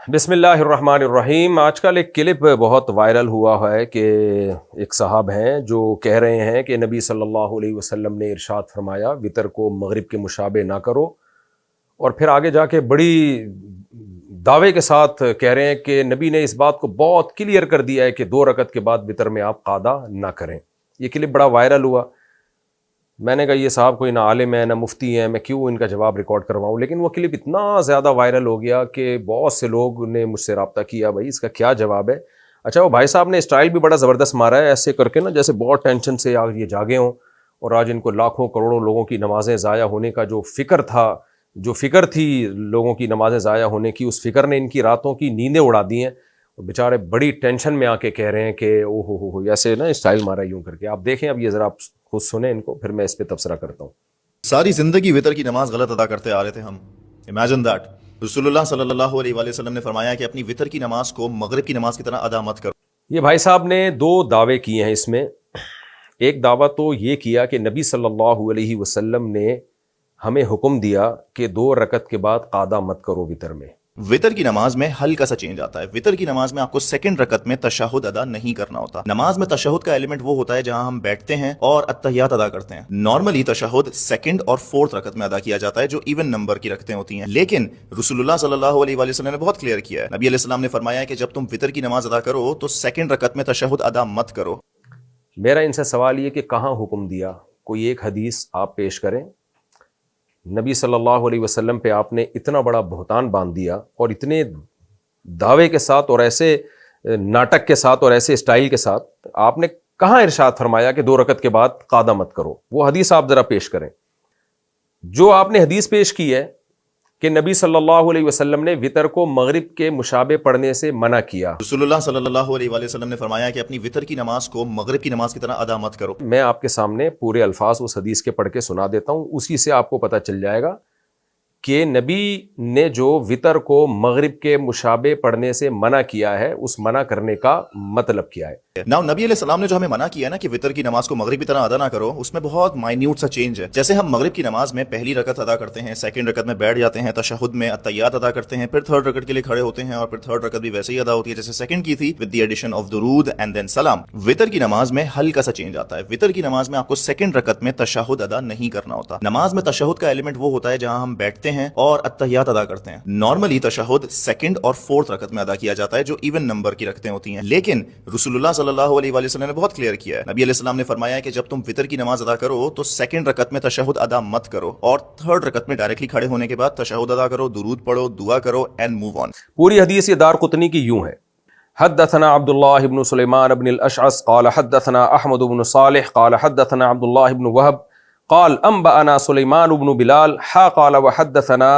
بسم اللہ الرحمن الرحیم۔ آج کل ایک کلپ بہت وائرل ہوا ہے کہ ایک صاحب ہیں جو کہہ رہے ہیں کہ نبی صلی اللہ علیہ وسلم نے ارشاد فرمایا وطر کو مغرب کے مشابہ نہ کرو، اور پھر آگے جا کے بڑی دعوے کے ساتھ کہہ رہے ہیں کہ نبی نے اس بات کو بہت کلیئر کر دیا ہے کہ 2 رکعت کے بعد وطر میں آپ قعدہ نہ کریں۔ یہ کلپ بڑا وائرل ہوا۔ میں نے کہا یہ صاحب کوئی نہ عالم ہے نہ مفتی ہیں، میں کیوں ان کا جواب ریکارڈ کرواؤں، لیکن وہ کلپ اتنا زیادہ وائرل ہو گیا کہ بہت سے لوگ نے مجھ سے رابطہ کیا، بھائی اس کا کیا جواب ہے۔ اچھا، وہ بھائی صاحب نے اسٹائل بھی بڑا زبردست مارا ہے، ایسے کر کے نا جیسے بہت ٹینشن سے آج یہ جاگے ہوں اور آج ان کو لاکھوں کروڑوں لوگوں کی نمازیں ضائع ہونے کا جو فکر تھی لوگوں کی نمازیں ضائع ہونے کی، اس فکر نے ان کی راتوں کی نیندیں اڑا دی ہیں، اور بیچارے بڑی ٹینشن میں آ کے کہہ رہے ہیں کہ او ہو ایسے نا اسٹائل مارا یوں کر کے۔ آپ دیکھیں اب یہ ذرا آپ خود سنیں ان کو، پھر میں اس پہ تبصرہ کرتا ہوں۔ ساری زندگی وطر کی نماز غلط ادا کرتے آ رہے تھے ہم۔ امیجن دیٹ رسول اللہ صلی اللہ علیہ وآلہ وسلم نے فرمایا کہ اپنی وطر کی نماز کو مغرب کی نماز کی طرح ادا مت کرو۔ یہ بھائی صاحب نے 2 دعوے کیے ہیں اس میں۔ ایک دعویٰ تو یہ کیا کہ نبی صلی اللہ علیہ وسلم نے ہمیں حکم دیا کہ 2 رکعت کے بعد قعدہ مت کرو وطر میں۔ وطر کی نماز میں ہلکا سا چینج آتا ہے۔ وطر کی نماز میں آپ کو سیکنڈ رکعت میں تشہد ادا نہیں کرنا ہوتا۔ نماز میں تشہد کا ایلیمنٹ وہ ہوتا ہے جہاں ہم بیٹھتے ہیں اور اتحیات ادا کرتے ہیں۔ نارملی تشہد سیکنڈ اور 4تھ رکعت میں ادا کیا جاتا ہے جو ایون نمبر کی رکعتیں ہوتی ہیں، لیکن رسول اللہ صلی اللہ علیہ وآلہ وسلم نے بہت کلیئر کیا ہے۔ نبی علیہ السلام نے فرمایا کہ جب تم وطر کی نماز ادا کرو تو سیکنڈ رکعت میں تشہد ادا مت کرو۔ میرا ان سے سوال یہ کہ کہاں حکم دیا؟ کوئی ایک حدیث آپ پیش کریں۔ نبی صلی اللہ علیہ وسلم پہ آپ نے اتنا بڑا بہتان باندھ دیا، اور اتنے دعوے کے ساتھ اور ایسے ناٹک کے ساتھ اور ایسے اسٹائل کے ساتھ آپ نے کہاں ارشاد فرمایا کہ 2 رکعت کے بعد قعدہ مت کرو؟ وہ حدیث آپ ذرا پیش کریں۔ جو آپ نے حدیث پیش کی ہے کہ نبی صلی اللہ علیہ وسلم نے وطر کو مغرب کے مشابہ پڑھنے سے منع کیا، رسول اللہ صلی اللہ علیہ وآلہ وسلم نے فرمایا کہ اپنی وطر کی نماز کو مغرب کی نماز کی طرح ادا مت کرو۔ میں آپ کے سامنے پورے الفاظ اس حدیث کے پڑھ کے سنا دیتا ہوں، اسی سے آپ کو پتہ چل جائے گا کہ نبی نے جو وطر کو مغرب کے مشابہ پڑھنے سے منع کیا ہے، اس منع کرنے کا مطلب کیا ہے۔ نبی علیہ السلام نے جو ہمیں منع کیا نا کہ وطر کی نماز کو مغرب کی طرح ادا نہ کرو، اس میں بہت مائنیوٹ سا چینج ہے۔ جیسے ہم مغرب کی نماز میں پہلی رکعت ادا کرتے ہیں، سیکنڈ رکعت میں بیٹھ جاتے ہیں، تشہد میں اتحیات ادا کرتے ہیں، پھر 3rd رکعت کے لیے کھڑے ہوتے ہیں، اور پھر 3rd رکعت بھی ویسے ہی ادا ہوتی ہے جیسے سیکنڈ کی تھی، with the addition of درود and then سلام۔ وطر کی نماز میں ہلکا سا چینج آتا ہے۔ وطر کی نماز میں آپ کو سیکنڈ رکعت میں تشہد ادا نہیں کرنا ہوتا۔ نماز میں تشہد کا ایلیمنٹ وہ ہوتا ہے جہاں ہم بیٹھتے ہیں اور اتحیات ادا کرتے ہیں۔ نارملی تشہد سیکنڈ اور 4تھ رکعت میں ادا کیا جاتا ہے جو ایون نمبر کی رکعتیں ہوتی ہیں، لیکن رسول اللہ صلی اللہ علیہ وآلہ وسلم نے بہت کلیئر کیا ہے۔ نبی علیہ السلام نے فرمایا کہ جب تم وطر کی نماز ادا کرو تو سیکنڈ رکعت میں تشہد ادا مت کرو، اور 3rd رکعت میں ڈائریکٹلی کھڑے ہونے کے بعد تشہد ادا کرو، درود پڑھو، دعا کرو اینڈ موو آن۔ پوری حدیث یہ دارقطنی کی یوں ہے۔ حدثنا عبد الله بن سليمان بن الأشعث قال حدثنا أحمد بن صالح قال حدثنا عبد الله بن وهب قال أنبأنا سليمان بن بلال قال وحدثنا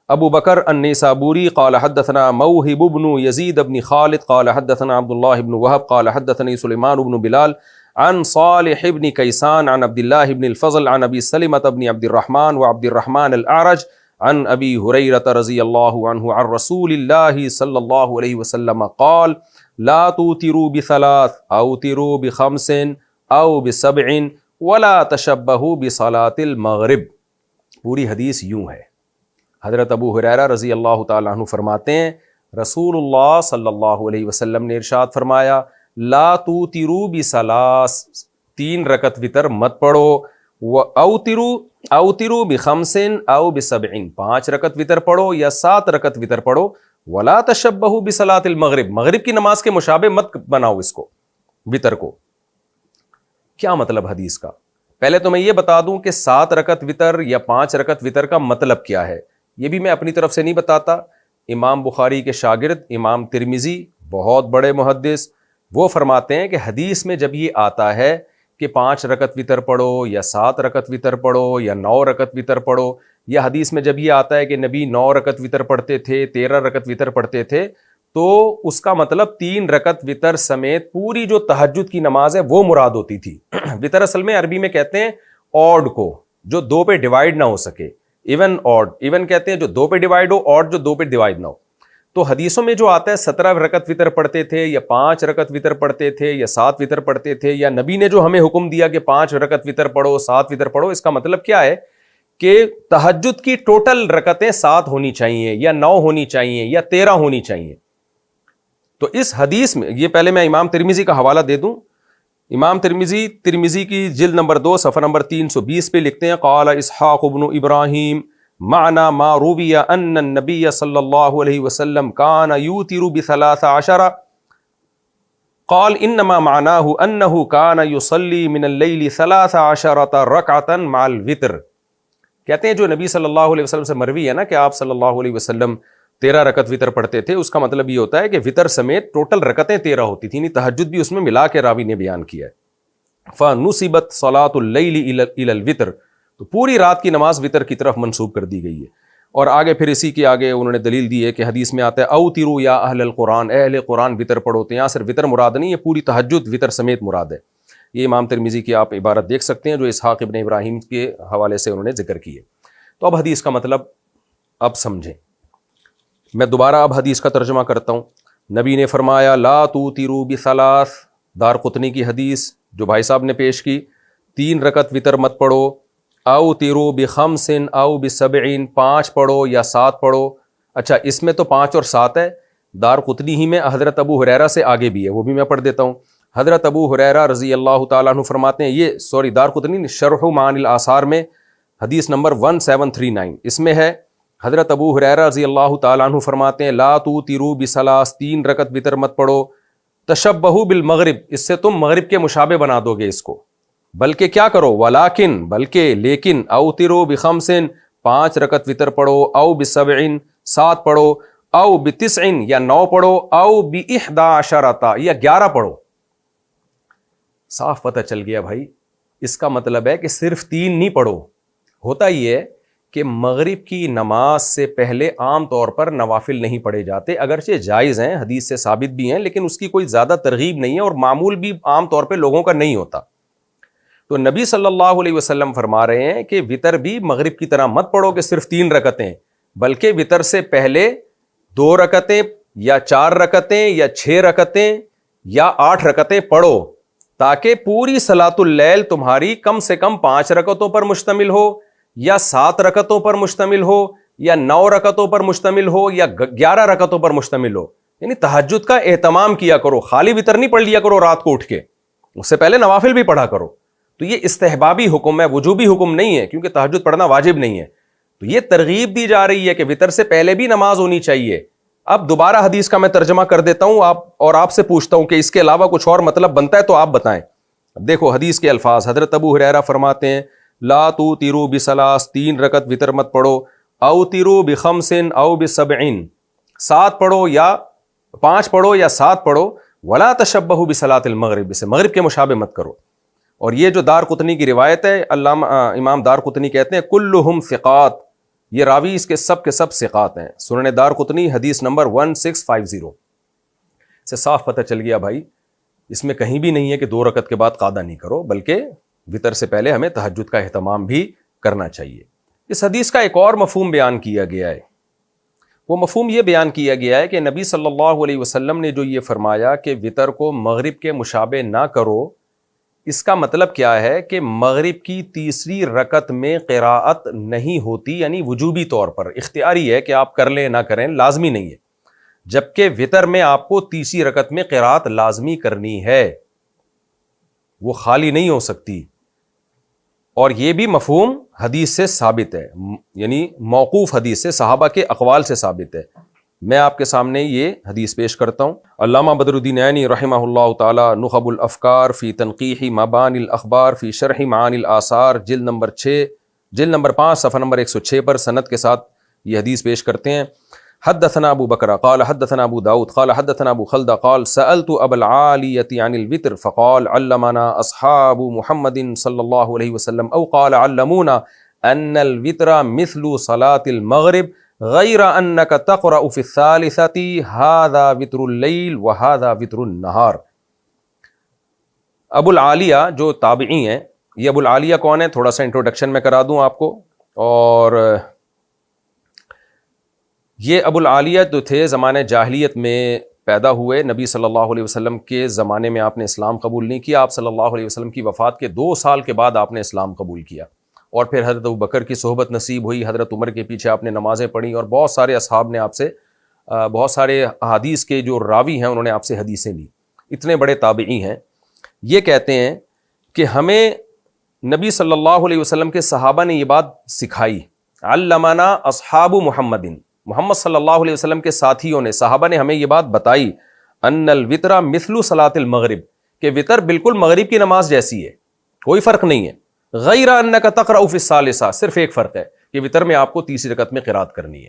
أبو بكر النيسابوري قال حدثنا موهب بن يزيد بن خالد قال حدثنا عبد الله بن وهب قال حدثني سليمان بن بلال عن صالح بن كيسان عن عبد الله بن الفضل عن أبي سلمة بن عبد الرحمن وعبد الرحمن الأعرج عن أبي هريرة رضي الله عنه عن رسول الله صلى الله عليه وسلم قال لا توتروا بثلاث أوتروا بخمس أو بسبع ولا تشبهوا بصلاة المغرب۔ پوری حدیث یوں ہے۔ حضرت ابو ہریرہ رضی اللہ تعالیٰ عنہ فرماتے ہیں رسول اللہ صلی اللہ علیہ وسلم نے ارشاد فرمایا لا توتروا بثلاث، 3 رکعت وطر مت پڑھو، اوتروا بخمس او بسبع، 5 رکعت وطر پڑھو یا 7 رکعت وطر پڑھو، ولا تشبہوا بصلاۃ المغرب، مغرب کی نماز کے مشابہ مت بناؤ اس کو، وطر کو۔ کیا مطلب حدیث کا؟ پہلے تو میں یہ بتا دوں کہ 7 رکعت وطر یا 5 رکعت وطر کا مطلب کیا ہے، یہ بھی میں اپنی طرف سے نہیں بتاتا۔ امام بخاری کے شاگرد امام ترمذی، بہت بڑے محدث، وہ فرماتے ہیں کہ حدیث میں جب یہ آتا ہے کہ 5 رکعت وطر پڑھو یا 7 رکعت وطر پڑھو یا 9 رکعت وطر پڑھو، یا حدیث میں جب یہ آتا ہے کہ نبی 9 رکعت وطر پڑھتے تھے، 13 رکعت وطر پڑھتے تھے، تو اس کا مطلب 3 رکعت وطر سمیت پوری جو تہجد کی نماز ہے وہ مراد ہوتی تھی۔ وطر اصل میں عربی میں کہتے ہیں آڈ کو، جو 2 پہ ڈیوائیڈ نہ ہو سکے، ایون آڈ، ایون کہتے ہیں جو 2 پہ ڈیوائیڈ ہو، آڈ جو 2 پہ ڈیوائیڈ نہ ہو۔ تو حدیثوں میں جو آتا ہے 17 رکعت وطر پڑھتے تھے یا 5 رکعت وطر پڑھتے تھے یا 7 وطر پڑھتے تھے، یا نبی نے جو ہمیں حکم دیا کہ 5 رکعت وطر پڑھو 7 وطر پڑھو، اس کا مطلب کیا ہے کہ تہجد کی ٹوٹل رکعتیں 7 ہونی چاہیے یا 9 ہونی چاہیے یا 13 ہونی چاہیے. تو اس حدیث میں یہ پہلے میں امام ترمذی کا حوالہ دے دوں. امام ترمذی کی جلد نمبر 2 صفحہ نمبر 320 پہ لکھتے ہیں قال اسحاق بن ابراہیم معنی ما روی ان النبی صلی اللہ علیہ وسلم کان یوتر ب13 قال انما معناه انه كان يصلي من الليل 13 ركعة مع الوتر. کہتے ہیں جو نبی صلی اللہ علیہ وسلم سے مروی ہے نا کہ آپ صلی اللہ علیہ وسلم 13 رکعت وطر پڑھتے تھے, اس کا مطلب یہ ہوتا ہے کہ وطر سمیت ٹوٹل رکعتیں 13 ہوتی تھیں, تہجد بھی اس میں ملا کے راوی نے بیان کیا ہے. فنصبت صلاۃ اللیل الی الوتر, تو پوری رات کی نماز وطر کی طرف منسوب کر دی گئی ہے. اور آگے پھر اسی کے آگے انہوں نے دلیل دی ہے کہ حدیث میں آتا ہے اوتروا یا اہل القرآن, اے اہل قرآن وطر پڑھو. تو یہاں صرف وطر مراد نہیں ہے, پوری تہجد وطر سمیت مراد ہے. یہ امام ترمذی کی آپ عبارت دیکھ سکتے ہیں جو اسحاق ابن ابراہیم کے حوالے سے انہوں نے ذکر کی ہے. تو اب حدیث کا مطلب اب سمجھیں. میں دوبارہ اب حدیث کا ترجمہ کرتا ہوں. نبی نے فرمایا لا توتروا بثلاث, دارقطنی کی حدیث جو بھائی صاحب نے پیش کی, 3 رکعت وطر مت پڑھو. اوتروا بخمس او بسبع, 5 پڑھو یا 7 پڑھو. اچھا اس میں تو 5 اور 7 ہے, دارقطنی ہی میں حضرت ابو ہریرہ سے آگے بھی ہے, وہ بھی میں پڑھ دیتا ہوں. حضرت ابو ہریرہ رضی اللہ تعالیٰ عنہ فرماتے ہیں, یہ دارقطنی شرح معانی الآثار میں حدیث نمبر 1739 اس میں ہے. حضرت ابو ہریرہ رضی اللہ تعالیٰ عنہ فرماتے ہیں لا توتروا بثلاث, 3 رکعت وطر مت پڑھو. تشبہوا بالمغرب, اس سے تم مغرب کے مشابہ بنا دو گے اس کو. بلکہ کیا کرو, ولیکن بلکہ لیکن, اوتروا بخمس, 5 رکعت وطر پڑھو. او بسبع, 7 پڑھو. او بتسع, یا 9 پڑھو. او ب11 یا 11 پڑھو. صاف پتہ چل گیا بھائی, اس کا مطلب ہے کہ صرف 3 نہیں پڑھو. ہوتا یہ ہے کہ مغرب کی نماز سے پہلے عام طور پر نوافل نہیں پڑھے جاتے, اگرچہ جائز ہیں, حدیث سے ثابت بھی ہیں, لیکن اس کی کوئی زیادہ ترغیب نہیں ہے اور معمول بھی عام طور پہ لوگوں کا نہیں ہوتا. تو نبی صلی اللہ علیہ وسلم فرما رہے ہیں کہ وطر بھی مغرب کی طرح مت پڑھو کہ صرف 3 رکعتیں, بلکہ وطر سے پہلے 2 رکعتیں یا 4 رکعتیں یا 6 رکعتیں یا 8 رکعتیں پڑھو, تاکہ پوری صلاۃ اللیل تمہاری کم سے کم 5 رکعتوں پر مشتمل ہو یا 7 رکعتوں پر مشتمل ہو یا 9 رکعتوں پر مشتمل ہو یا 11 رکعتوں پر مشتمل ہو. یعنی تہجد کا اہتمام کیا کرو, خالی وطر نہیں پڑھ لیا کرو رات کو اٹھ کے, اس سے پہلے نوافل بھی پڑھا کرو. تو یہ استحبابی حکم ہے, وجوبی حکم نہیں ہے, کیونکہ تہجد پڑھنا واجب نہیں ہے. تو یہ ترغیب دی جا رہی ہے کہ وطر سے پہلے بھی نماز ہونی چاہیے. اب دوبارہ حدیث کا میں ترجمہ کر دیتا ہوں آپ سے پوچھتا ہوں کہ اس کے علاوہ کچھ اور مطلب بنتا ہے تو آپ بتائیں. اب دیکھو حدیث کے الفاظ, حضرت ابو ہریرہ فرماتے ہیں لا توتروا بثلاث, 3 رکعت وطر مت پڑھو. اوتروا بخمس او بسبع, 7 پڑھو یا 5 پڑھو یا 7 پڑھو. ولا تشبہوا بصلاۃ المغرب, اسے مغرب کے مشابہ مت کرو. اور یہ جو دارقطنی کی روایت ہے, علامہ امام دارقطنی کہتے ہیں کلہم ثقات, یہ راوی اس کے سب ثقات ہیں. سنن دارقطنی حدیث نمبر 1650 سے صاف پتہ چل گیا بھائی, اس میں کہیں بھی نہیں ہے کہ 2 رکعت کے بعد قعدہ نہیں کرو, بلکہ وطر سے پہلے ہمیں تہجد کا اہتمام بھی کرنا چاہیے. اس حدیث کا ایک اور مفہوم بیان کیا گیا ہے. وہ مفہوم یہ بیان کیا گیا ہے کہ نبی صلی اللہ علیہ وسلم نے جو یہ فرمایا کہ وطر کو مغرب کے مشابہ نہ کرو, اس کا مطلب کیا ہے کہ مغرب کی تیسری رکعت میں قراءت نہیں ہوتی, یعنی وجوبی طور پر اختیاری ہے کہ آپ کر لیں نہ کریں, لازمی نہیں ہے. جبکہ وطر میں آپ کو تیسری رکعت میں قراءت لازمی کرنی ہے, وہ خالی نہیں ہو سکتی. اور یہ بھی مفہوم حدیث سے ثابت ہے, یعنی موقوف حدیث سے, صحابہ کے اقوال سے ثابت ہے. میں آپ کے سامنے یہ حدیث پیش کرتا ہوں. علامہ بدر الدین عینی رحمہ اللہ تعالی نخب الافکار فی تنقیح مبانی الاخبار فی شرح معانی الآثار جلد نمبر 5 صفحہ نمبر 106 پر سند کے ساتھ یہ حدیث پیش کرتے ہیں. حدثنا ابو بکر قال حدثنا ابو داود قال حدثنا ابو خلدہ قال سألت ابا العالیۃ عن الوتر فقال علمنا اصحاب محمد صلی اللہ علیہ وسلم او قال علمونا ان الوتر مثل صلاة المغرب غیر انک تقرأ فی الثالثۃ ھذا وتر اللیل وھذا وتر النہار. ابو العالیہ جو تابعی ہیں, یہ ابو العالیہ کون ہے تھوڑا سا انٹروڈکشن میں کرا دوں آپ کو. اور یہ ابو العالیہ جو تھے زمانے جاہلیت میں پیدا ہوئے, نبی صلی اللہ علیہ وسلم کے زمانے میں آپ نے اسلام قبول نہیں کیا, آپ صلی اللہ علیہ وسلم کی وفات کے 2 سال کے بعد آپ نے اسلام قبول کیا, اور پھر حضرت ابوبکر کی صحبت نصیب ہوئی, حضرت عمر کے پیچھے آپ نے نمازیں پڑھی, اور بہت سارے اصحاب نے آپ سے, بہت سارے احادیث کے جو راوی ہیں انہوں نے آپ سے حدیثیں لی, اتنے بڑے تابعی ہیں. یہ کہتے ہیں کہ ہمیں نبی صلی اللہ علیہ وسلم کے صحابہ نے یہ بات سکھائی, علمنا اصحاب محمد, محمد صلی اللہ علیہ وسلم کے ساتھیوں نے, صحابہ نے ہمیں یہ بات بتائی, ان الوتر مثل صلاۃ المغرب, کہ وتر بالکل مغرب کی نماز جیسی ہے, کوئی فرق نہیں ہے. غیر انک تقرأ فی الثالثہ, صرف ایک فرق ہے کہ وتر میں آپ کو تیسری رکعت میں قرات کرنی ہے.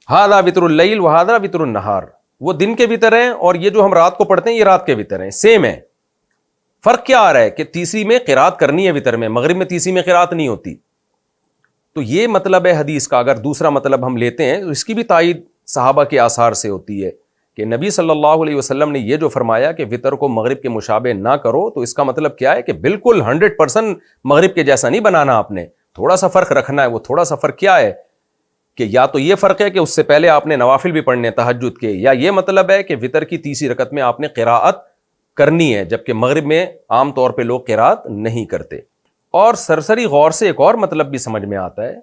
ھذا وتر اللیل وھذا وتر النہار, وہ دن کے وتر ہیں اور یہ جو ہم رات کو پڑھتے ہیں یہ رات کے وتر ہیں, سیم ہے. فرق کیا آ رہا ہے کہ تیسری میں قرات کرنی ہے وتر میں, مغرب میں تیسری میں قرات نہیں ہوتی. تو یہ مطلب ہے حدیث کا. اگر دوسرا مطلب ہم لیتے ہیں تو اس کی بھی تائید صحابہ کے آثار سے ہوتی ہے کہ نبی صلی اللہ علیہ وسلم نے یہ جو فرمایا کہ وتر کو مغرب کے مشابہ نہ کرو, تو اس کا مطلب کیا ہے کہ بالکل 100% مغرب کے جیسا نہیں بنانا آپ نے, تھوڑا سا فرق رکھنا ہے. وہ تھوڑا سا فرق کیا ہے کہ یا تو یہ فرق ہے کہ اس سے پہلے آپ نے نوافل بھی پڑھنے تہجد کے, یا یہ مطلب ہے کہ وتر کی تیسری رکعت میں آپ نے قراءت کرنی ہے, جبکہ مغرب میں عام طور پہ لوگ قراءت نہیں کرتے. اور سرسری غور سے ایک اور مطلب بھی سمجھ میں آتا ہے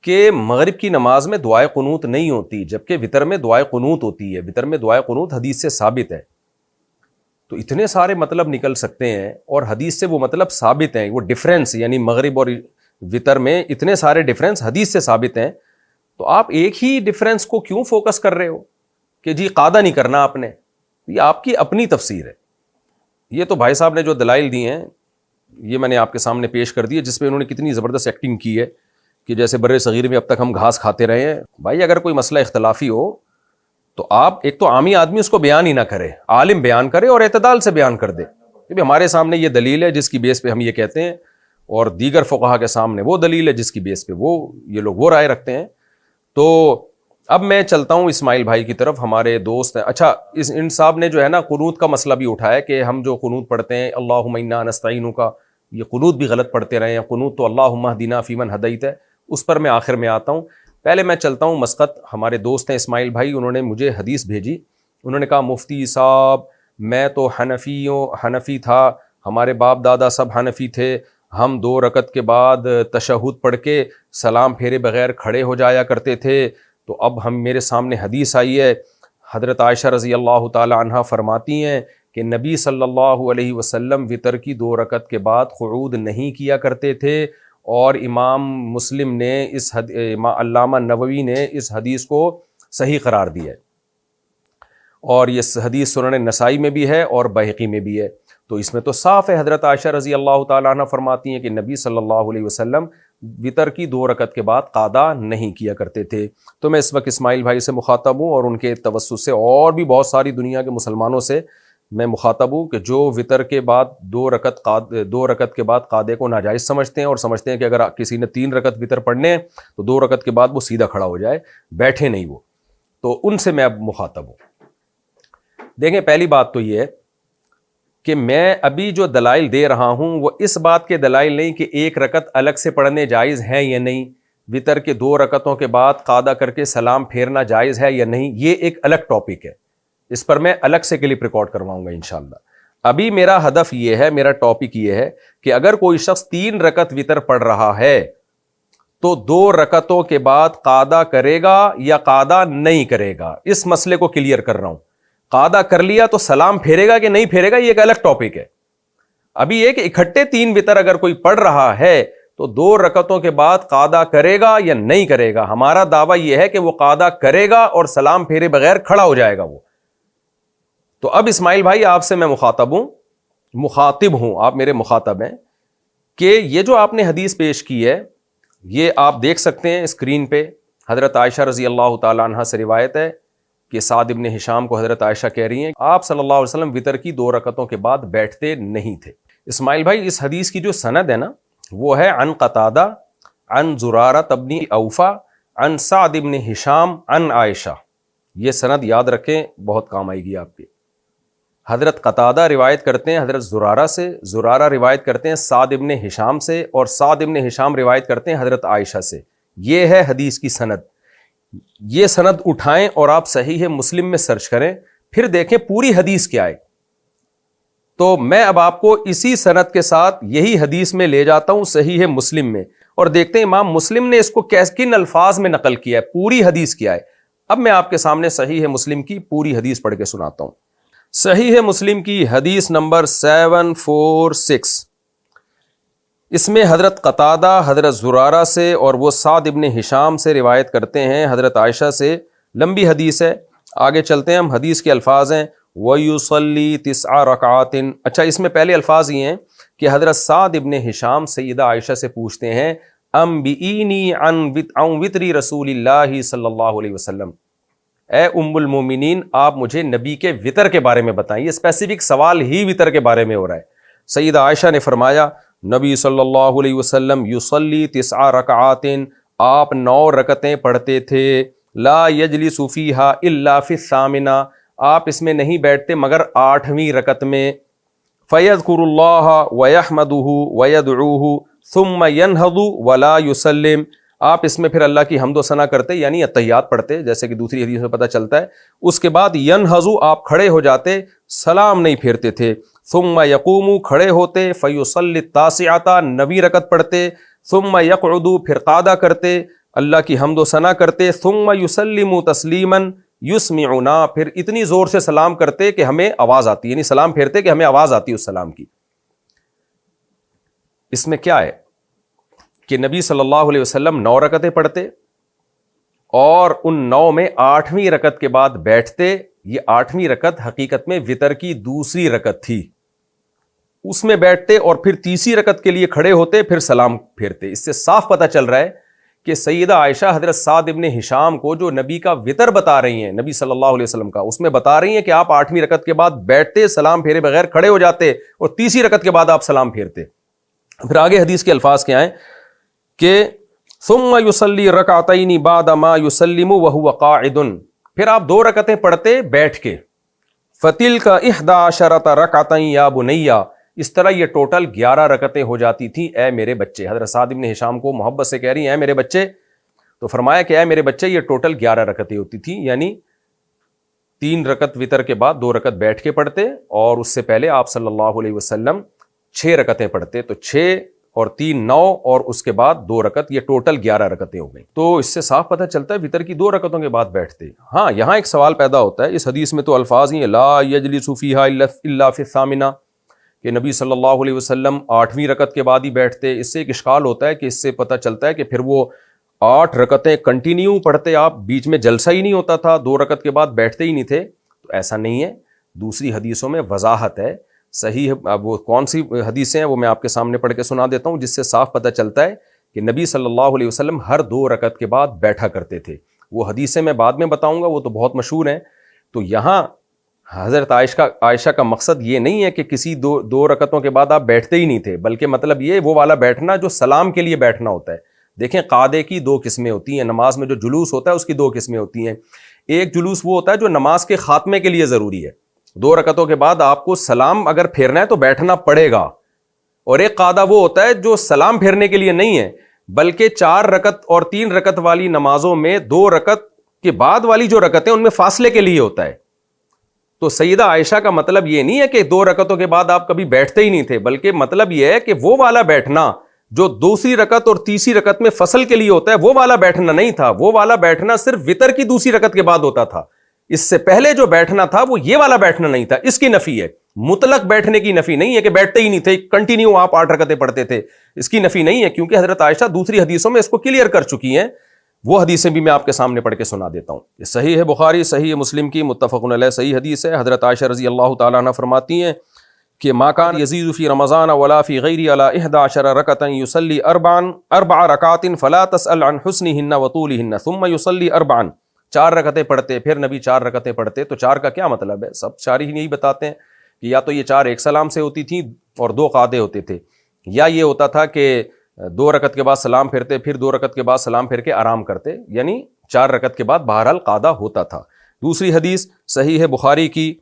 کہ مغرب کی نماز میں دعائے قنوت نہیں ہوتی, جبکہ وتر میں دعائے قنوت ہوتی ہے. وتر میں دعائے قنوت حدیث سے ثابت ہے. تو اتنے سارے مطلب نکل سکتے ہیں اور حدیث سے وہ مطلب ثابت ہیں. وہ ڈفرینس یعنی مغرب اور وتر میں اتنے سارے ڈفرینس حدیث سے ثابت ہیں, تو آپ ایک ہی ڈفرینس کو کیوں فوکس کر رہے ہو کہ جی قاعدہ نہیں کرنا آپ نے؟ یہ آپ کی اپنی تفسیر ہے. یہ تو بھائی صاحب نے جو دلائل دی ہیں یہ میں نے آپ کے سامنے پیش کر دی ہے, جس میں انہوں نے کتنی زبردست ایکٹنگ کی ہے کہ جیسے برِ صغیر میں اب تک ہم گھاس کھاتے رہے ہیں. بھائی اگر کوئی مسئلہ اختلافی ہو تو آپ ایک تو عامی آدمی اس کو بیان ہی نہ کرے, عالم بیان کرے اور اعتدال سے بیان کر دے کہ ہمارے سامنے یہ دلیل ہے جس کی بیس پہ ہم یہ کہتے ہیں, اور دیگر فقہا کے سامنے وہ دلیل ہے جس کی بیس پہ وہ یہ لوگ وہ رائے رکھتے ہیں. تو اب میں چلتا ہوں اسماعیل بھائی کی طرف, ہمارے دوست ہیں. اچھا ان صاحب نے جو ہے نا قنوت کا مسئلہ بھی اٹھایا کہ ہم جو قنوت پڑھتے ہیں اللہم انا نستعینک کا, یہ قنوت بھی غلط پڑھتے رہے ہیں. قنوت تو اللہم اہدنا فیمن ہدیت ہے, اس پر میں آخر میں آتا ہوں. پہلے میں چلتا ہوں مسقط, ہمارے دوست ہیں اسماعیل بھائی, انہوں نے مجھے حدیث بھیجی. انہوں نے کہا مفتی صاحب میں تو حنفی تھا, ہمارے باپ دادا سب حنفی تھے, ہم 2 رکعت کے بعد تشہد پڑھ کے سلام پھیرے بغیر کھڑے ہو جایا کرتے تھے. تو اب میرے سامنے حدیث آئی ہے, حضرت عائشہ رضی اللہ تعالی عنہا فرماتی ہیں کہ نبی صلی اللہ علیہ وسلم وتر کی 2 رکعت کے بعد قعود نہیں کیا کرتے تھے, اور امام مسلم نے علامہ نووی نے اس حدیث کو صحیح قرار دیا ہے, اور یہ حدیث سنن نسائی میں بھی ہے اور بہقی میں بھی ہے. تو اس میں تو صاف ہے, حضرت عائشہ رضی اللہ تعالیٰ عنہ فرماتی ہیں کہ نبی صلی اللہ علیہ وسلم وتر کی 2 رکعت کے بعد قاعدہ نہیں کیا کرتے تھے. تو میں اس وقت اسماعیل بھائی سے مخاطب ہوں اور ان کے توسط سے اور بھی بہت ساری دنیا کے مسلمانوں سے میں مخاطب ہوں کہ جو وتر کے بعد 2 رکعت کے بعد قاعدے کو ناجائز سمجھتے ہیں, اور سمجھتے ہیں کہ اگر کسی نے 3 رکعت وتر پڑھنے ہیں تو 2 رکعت کے بعد وہ سیدھا کھڑا ہو جائے, بیٹھے نہیں وہ. تو ان سے میں اب مخاطب ہوں. دیکھیں پہلی بات تو یہ ہے کہ میں ابھی جو دلائل دے رہا ہوں وہ اس بات کے دلائل نہیں کہ 1 رکعت الگ سے پڑھنے جائز ہیں یا نہیں, وتر کے 2 رکعتوں کے بعد قاعدہ کر کے سلام پھیرنا جائز ہے یا نہیں, یہ ایک الگ ٹاپک ہے, اس پر میں الگ سے کلپ ریکارڈ کرواؤں گا انشاءاللہ. ابھی میرا ہدف یہ ہے, میرا ٹاپک یہ ہے کہ اگر کوئی شخص 3 رکعت وتر پڑھ رہا ہے تو 2 رکعتوں کے بعد قاعدہ کرے گا یا قاعدہ نہیں کرے گا, اس مسئلے کو کلیئر کر رہا ہوں. قاعدہ کر لیا تو سلام پھیرے گا کہ نہیں پھیرے گا, یہ ایک الگ ٹاپک ہے. ابھی یہ کہ اکٹھے 3 وتر اگر کوئی پڑھ رہا ہے تو 2 رکعتوں کے بعد قاعدہ کرے گا یا نہیں کرے گا. ہمارا دعویٰ یہ ہے کہ وہ قاعدہ کرے گا اور سلام پھیرے بغیر کھڑا ہو جائے گا وہ. تو اب اسماعیل بھائی آپ سے میں مخاطب ہوں, آپ میرے مخاطب ہیں کہ یہ جو آپ نے حدیث پیش کی ہے یہ آپ دیکھ سکتے ہیں اسکرین پہ. حضرت عائشہ رضی اللہ تعالیٰ عنہا سے روایت ہے کہ سعد ابن ہشام کو حضرت عائشہ کہہ رہی ہیں آپ صلی اللہ علیہ وسلم وتر کی 2 رکعتوں کے بعد بیٹھتے نہیں تھے. اسماعیل بھائی اس حدیث کی جو سند ہے نا وہ ہے عن قتادہ عن زرارہ ابن اوفا عن سعد ابن ہشام عن عائشہ. یہ سند یاد رکھیں, بہت کام آئے گی آپ کے. حضرت قتادہ روایت کرتے ہیں حضرت زرارہ سے, زرارہ روایت کرتے ہیں سعد ابن ہشام سے, اور سعد ابن ہشام روایت کرتے ہیں حضرت عائشہ سے. یہ ہے حدیث کی سند. یہ سند اٹھائیں اور آپ صحیح مسلم میں سرچ کریں, پھر دیکھیں پوری حدیث کیا ہے. تو میں اب آپ کو اسی سند کے ساتھ یہی حدیث میں لے جاتا ہوں صحیح مسلم میں، اور دیکھتے ہیں امام مسلم نے اس کو کن الفاظ میں نقل کیا ہے، پوری حدیث کیا ہے۔ اب میں آپ کے سامنے صحیح مسلم کی پوری حدیث پڑھ کے سناتا ہوں۔ صحیح مسلم کی حدیث نمبر 746، اس میں حضرت قتادہ حضرت زرارہ سے اور وہ سعد ابن ہشام سے روایت کرتے ہیں حضرت عائشہ سے، لمبی حدیث ہے، آگے چلتے ہیں ہم۔ حدیث کے الفاظ ہیں وَيُصَلِّي 9 رکعات۔ اچھا، اس میں پہلے الفاظ یہ ہیں کہ حضرت سعد ابن ہشام سیدہ عائشہ سے پوچھتے ہیں انبئینی عن وطری رسول اللہ صلی اللہ علیہ وسلم، اے ام المومنین آپ مجھے نبی کے وطر کے بارے میں بتائیں۔ یہ اسپیسیفک سوال ہی وطر کے بارے میں ہو رہا ہے۔ سیدہ عائشہ نے فرمایا نبی صلی اللہ علیہ وسلم یصلی 9 رکعات، آپ 9 رکعتیں پڑھتے تھے، لا یجلس فیہا الا فی الثامنہ، آپ اس میں نہیں بیٹھتے مگر 8ویں رکعت میں، فیذکر اللہ ویحمدہ ویدعوہ ثم ینہض ولا یسلم، آپ اس میں پھر اللہ کی حمد و ثنا کرتے یعنی اتحیات پڑھتے، جیسے کہ دوسری حدیث میں پتہ چلتا ہے۔ اس کے بعد ینہض، آپ کھڑے ہو جاتے، سلام نہیں پھیرتے تھے، ثم یقوم، کھڑے ہوتے، فیصلی التاسعۃ، 9ویں رکعت پڑھتے، ثم یقعد، پھر قعدہ کرتے، اللہ کی حمد و ثنا کرتے، ثم یسلم تسلیما یسمعنا، پھر اتنی زور سے سلام کرتے کہ ہمیں آواز آتی، یعنی سلام پھیرتے کہ ہمیں آواز آتی اس سلام کی۔ اس میں کیا ہے کہ نبی صلی اللہ علیہ وسلم 9 رکعتیں پڑھتے اور ان 9 میں 8ویں رکعت کے بعد بیٹھتے۔ یہ 8ویں رکعت حقیقت میں وتر کی دوسری رکعت تھی، اس میں بیٹھتے اور پھر تیسری رکعت کے لیے کھڑے ہوتے، پھر سلام پھیرتے۔ اس سے صاف پتہ چل رہا ہے کہ سیدہ عائشہ حضرت سعد ابن ہشام کو جو نبی کا وتر بتا رہی ہیں، نبی صلی اللہ علیہ وسلم کا، اس میں بتا رہی ہیں کہ آپ 8ویں رکعت کے بعد بیٹھتے، سلام پھیرے بغیر کھڑے ہو جاتے اور تیسری رکعت کے بعد آپ سلام پھیرتے۔ پھر آگے حدیث کے الفاظ کیا ہیں کہ ثم یصلی رکعتین بعد ما یسلم وهو قاعد، پھر آپ 2 رکعتیں پڑھتے بیٹھ کے، فتلک 11 رکعۃ یا بنی، اس طرح یہ ٹوٹل 11 رکعتیں ہو جاتی تھیں اے میرے بچے۔ حضرت سعد ابن ہشام کو محبت سے کہہ رہی ہیں اے میرے بچے، تو فرمایا کہ اے میرے بچے یہ ٹوٹل 11 رکعتیں ہوتی تھیں، یعنی 3 رکعت وتر کے بعد 2 رکعت بیٹھ کے پڑھتے، اور اس سے پہلے آپ صلی اللہ علیہ وسلم 6 رکعتیں پڑھتے، تو 6 اور 3 9 اور اس کے بعد 2 رکعت، یہ ٹوٹل 11 رکعتیں ہو گئی۔ تو اس سے صاف پتہ چلتا ہے وتر کی 2 رکعتوں کے بعد بیٹھتے۔ ہاں، یہاں ایک سوال پیدا ہوتا ہے، اس حدیث میں تو الفاظ ہی لا یجلس فیہا الا فی الثامنہ، کہ نبی صلی اللہ علیہ وسلم 8ویں رکعت کے بعد ہی بیٹھتے۔ اس سے ایک اشکال ہوتا ہے کہ اس سے پتہ چلتا ہے کہ پھر وہ 8 رکعتیں کنٹینیو پڑھتے، آپ بیچ میں جلسہ ہی نہیں ہوتا تھا، 2 رکعت کے بعد بیٹھتے ہی نہیں تھے، تو ایسا نہیں ہے۔ دوسری حدیثوں میں وضاحت ہے، صحیح اب وہ کون سی حدیثیں ہیں وہ میں آپ کے سامنے پڑھ کے سنا دیتا ہوں، جس سے صاف پتہ چلتا ہے کہ نبی صلی اللہ علیہ وسلم ہر 2 رکعت کے بعد بیٹھا کرتے تھے۔ وہ حدیثیں میں بعد میں بتاؤں گا، وہ تو بہت مشہور ہیں۔ تو یہاں حضرت عائشہ کا مقصد یہ نہیں ہے کہ کسی 2 رکعتوں کے بعد آپ بیٹھتے ہی نہیں تھے، بلکہ مطلب یہ وہ والا بیٹھنا جو سلام کے لیے بیٹھنا ہوتا ہے۔ دیکھیں قعدے کی 2 قسمیں ہوتی ہیں، نماز میں جو جلوس ہوتا ہے اس کی 2 قسمیں ہوتی ہیں۔ ایک جلوس وہ ہوتا ہے جو نماز کے خاتمے کے لیے ضروری ہے، 2 رکعتوں کے بعد آپ کو سلام اگر پھیرنا ہے تو بیٹھنا پڑے گا، اور ایک قعدہ وہ ہوتا ہے جو سلام پھیرنے کے لیے نہیں ہے، بلکہ 4 رکعت اور 3 رکعت والی نمازوں میں 2 رکعت کے بعد والی جو رکعتیں ان میں فاصلے کے لیے ہوتا ہے۔ تو سیدہ عائشہ کا مطلب یہ نہیں ہے کہ 2 رکعتوں کے بعد آپ کبھی بیٹھتے ہی نہیں تھے، بلکہ مطلب یہ ہے کہ وہ والا بیٹھنا جو دوسری رکعت اور تیسری رکعت میں فصل کے لیے ہوتا ہے، وہ والا بیٹھنا نہیں تھا، وہ والا بیٹھنا صرف وتر کی دوسری رکعت کے بعد ہوتا تھا۔ اس سے پہلے جو بیٹھنا تھا وہ یہ والا بیٹھنا نہیں تھا، اس کی نفی ہے، مطلق بیٹھنے کی نفی نہیں ہے کہ بیٹھتے ہی نہیں تھے، کنٹینیو آپ 8 رکعتیں پڑھتے تھے، اس کی نفی نہیں ہے، کیونکہ حضرت عائشہ دوسری حدیثوں میں اس کو کلیئر کر چکی ہیں۔ وہ حدیثیں بھی میں آپ کے سامنے پڑھ کے سنا دیتا ہوں۔ یہ صحیح ہے بخاری، صحیح مسلم کی متفق علیہ صحیح حدیث ہے۔ حضرت عائشہ رضی اللہ تعالیٰ عنہ فرماتی ہیں کہ ما کان یزید فی رمضان ولا فی غیری علی 11 رکعۃ یصلی 4 رکعات فلا تسأل عن حسنہن وطولہن ثم یصلی 4، 4 رکعتیں پڑھتے، پھر نبی 4 رکعتیں پڑھتے۔ تو 4 کا کیا مطلب ہے؟ سب شارح یہی بتاتے ہیں کہ یا تو یہ 4 ایک سلام سے ہوتی تھیں اور 2 قعدے ہوتے تھے، یا یہ ہوتا تھا کہ 2 رکعت کے بعد سلام پھرتے، پھر 2 رکعت کے بعد سلام پھر کے آرام کرتے، یعنی 4 رکعت کے بعد بہرحال قعدہ ہوتا تھا۔ دوسری حدیث صحیح ہے بخاری کی،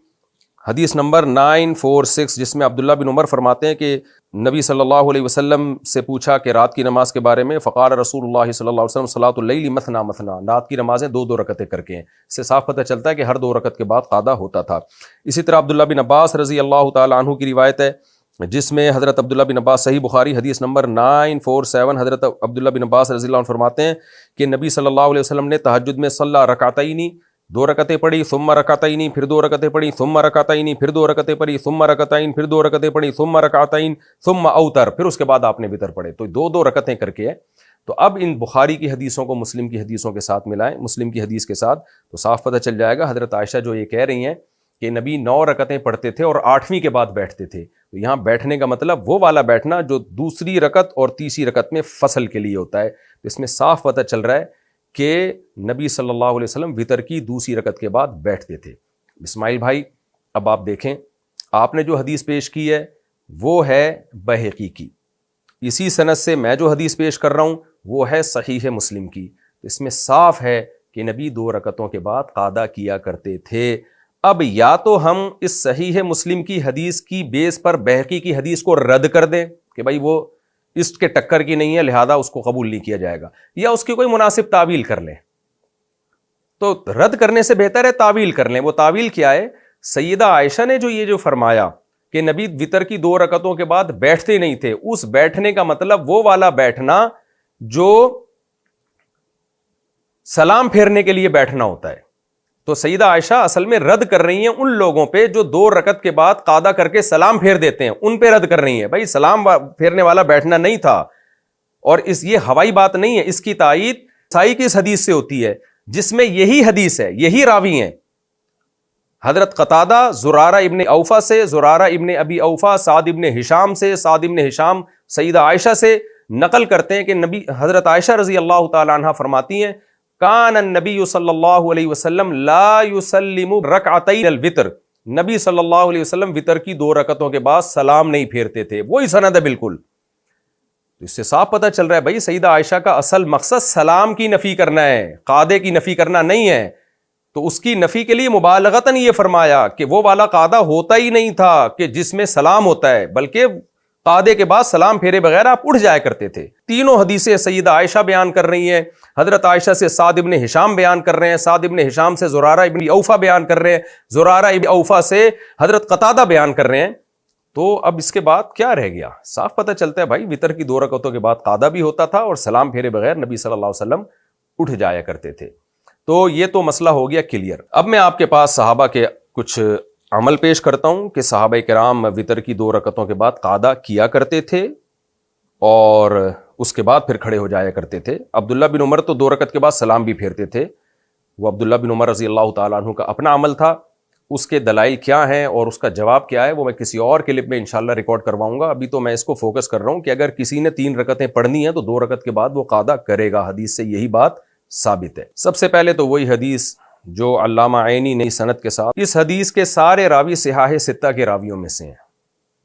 حدیث نمبر 946 جس میں عبداللہ بن عمر فرماتے ہیں کہ نبی صلی اللہ علیہ وسلم سے پوچھا کہ رات کی نماز کے بارے میں، فقال رسول اللہ صلی اللہ علیہ وسلم صلاۃ اللیل مثنا مثنا، رات کی نمازیں دو دو رکعتیں کر کے ہیں۔ اس سے صاف پتہ چلتا ہے کہ ہر 2 رکعت کے بعد قادہ ہوتا تھا۔ اسی طرح عبداللہ بن عباس رضی اللہ تعالی عنہ کی روایت ہے جس میں حضرت عبداللہ بن عباس، صحیح بخاری حدیث نمبر 947، حضرت عبداللہ بن عباس رضی اللہ عنہ فرماتے ہیں کہ نبی صلی اللہ علیہ وسلم نے تہجد میں صلی رکعتین، 2 رکعتیں پڑھی، ثم رکعتین، پھر 2 رکعتیں پڑھی، ثم رکعتین، پھر 2 رکعتیں پڑھی، ثم رکعتین، پھر 2 رکعتیں پڑھی، ثم رکعتین، ثم اوتر، پھر اس کے بعد آپ نے وتر پڑھے۔ تو 2 رکعتیں کر کے ہے۔ تو اب ان بخاری کی حدیثوں کو مسلم کی حدیثوں کے ساتھ ملائیں، مسلم کی حدیث کے ساتھ، تو صاف پتہ چل جائے گا حضرت عائشہ جو یہ کہہ رہی ہیں کہ نبی 9 رکعتیں پڑھتے تھے اور 8ویں کے بعد بیٹھتے تھے، تو یہاں بیٹھنے کا مطلب وہ والا بیٹھنا جو دوسری رکعت اور تیسری رکعت میں فصل کے لیے ہوتا ہے۔ تو اس میں صاف پتہ چل رہا ہے کہ نبی صلی اللہ علیہ وسلم وتر کی دوسری رکعت کے بعد بیٹھتے تھے۔ اسماعیل بھائی اب آپ دیکھیں، آپ نے جو حدیث پیش کی ہے وہ ہے بہقی کی، اسی سند سے میں جو حدیث پیش کر رہا ہوں وہ ہے صحیح مسلم کی۔ اس میں صاف ہے کہ نبی 2 رکعتوں کے بعد قادہ کیا کرتے تھے۔ اب یا تو ہم اس صحیح مسلم کی حدیث کی بیس پر بہقی کی حدیث کو رد کر دیں کہ بھائی وہ اس کے ٹکر کی نہیں ہے لہذا اس کو قبول نہیں کیا جائے گا، یا اس کی کوئی مناسب تعویل کر لیں۔ تو رد کرنے سے بہتر ہے تعویل کر لیں۔ وہ تعویل کیا ہے؟ سیدہ عائشہ نے جو فرمایا کہ نبی وتر کی 2 رکعتوں کے بعد بیٹھتے نہیں تھے، اس بیٹھنے کا مطلب وہ والا بیٹھنا جو سلام پھیرنے کے لیے بیٹھنا ہوتا ہے۔ تو سیدہ عائشہ اصل میں رد کر رہی ہیں ان لوگوں پہ جو 2 رکعت کے بعد قادہ کر کے سلام پھیر دیتے ہیں، ان پہ رد کر رہی ہیں۔ بھائی سلام پھیرنے والا بیٹھنا نہیں تھا، اور یہ ہوائی بات نہیں ہے، اس کی تائید نسائی کی اس حدیث سے ہوتی ہے جس میں یہی حدیث ہے، یہی راوی ہیں، حضرت قتادہ زرارہ ابن اوفا سے، زرارہ ابن ابی اوفا سعد ابن ہشام سے، سعد ابن ہشام سیدہ عائشہ سے نقل کرتے ہیں کہ نبی حضرت عائشہ رضی اللہ تعالی عنہ فرماتی ہیں کان النبی صلی اللہ علیہ وسلم لا یسلم رکعتین الوتر، نبی صلی اللہ علیہ وسلم وتر کی 2 رکعتوں کے بعد سلام نہیں پھیرتے تھے۔ وہی سند ہے بالکل۔ تو اس سے صاف پتہ چل رہا ہے بھائی سیدہ عائشہ کا اصل مقصد سلام کی نفی کرنا ہے، قادے کی نفی کرنا نہیں ہے۔ تو اس کی نفی کے لیے مبالغتاً یہ فرمایا کہ وہ والا قادہ ہوتا ہی نہیں تھا کہ جس میں سلام ہوتا ہے، بلکہ قادے کے بعد سلام پھیرے بغیر آپ اٹھ جایا کرتے تھے۔ تینوں حدیثیں سیدہ عائشہ بیان کر رہی ہیں، حضرت عائشہ سے سعد ابن ہشام بیان کر رہے ہیں، سعد ابن ہشام سے زرارہ ابن اوفا بیان کر رہے ہیں، زرارہ ابن اوفا سے حضرت قتادہ بیان کر رہے ہیں۔ تو اب اس کے بعد کیا رہ گیا؟ صاف پتہ چلتا ہے بھائی وتر کی 2 رکعتوں کے بعد قادہ بھی ہوتا تھا اور سلام پھیرے بغیر نبی صلی اللہ علیہ وسلم اٹھ جایا کرتے تھے۔ تو یہ تو مسئلہ ہو گیا کلیئر۔ اب میں آپ کے پاس صحابہ کے کچھ عمل پیش کرتا ہوں کہ صحابہ کرام وتر کی 2 رکعتوں کے بعد قادہ کیا کرتے تھے اور اس کے بعد پھر کھڑے ہو جایا کرتے تھے۔ عبداللہ بن عمر تو 2 رکعت کے بعد سلام بھی پھیرتے تھے، وہ عبداللہ بن عمر رضی اللہ تعالیٰ عنہ کا اپنا عمل تھا۔ اس کے دلائل کیا ہیں اور اس کا جواب کیا ہے وہ میں کسی اور کلپ میں انشاءاللہ ریکارڈ کرواؤں گا۔ ابھی تو میں اس کو فوکس کر رہا ہوں کہ اگر کسی نے 3 رکعتیں پڑھنی ہیں تو 2 رکعت کے بعد وہ قادہ کرے گا، حدیث سے یہی بات ثابت ہے۔ سب سے پہلے تو وہی حدیث جو علامہ عینی نے سند کے ساتھ، اس حدیث کے سارے راوی صحاح 6 کے راویوں میں سے ہیں،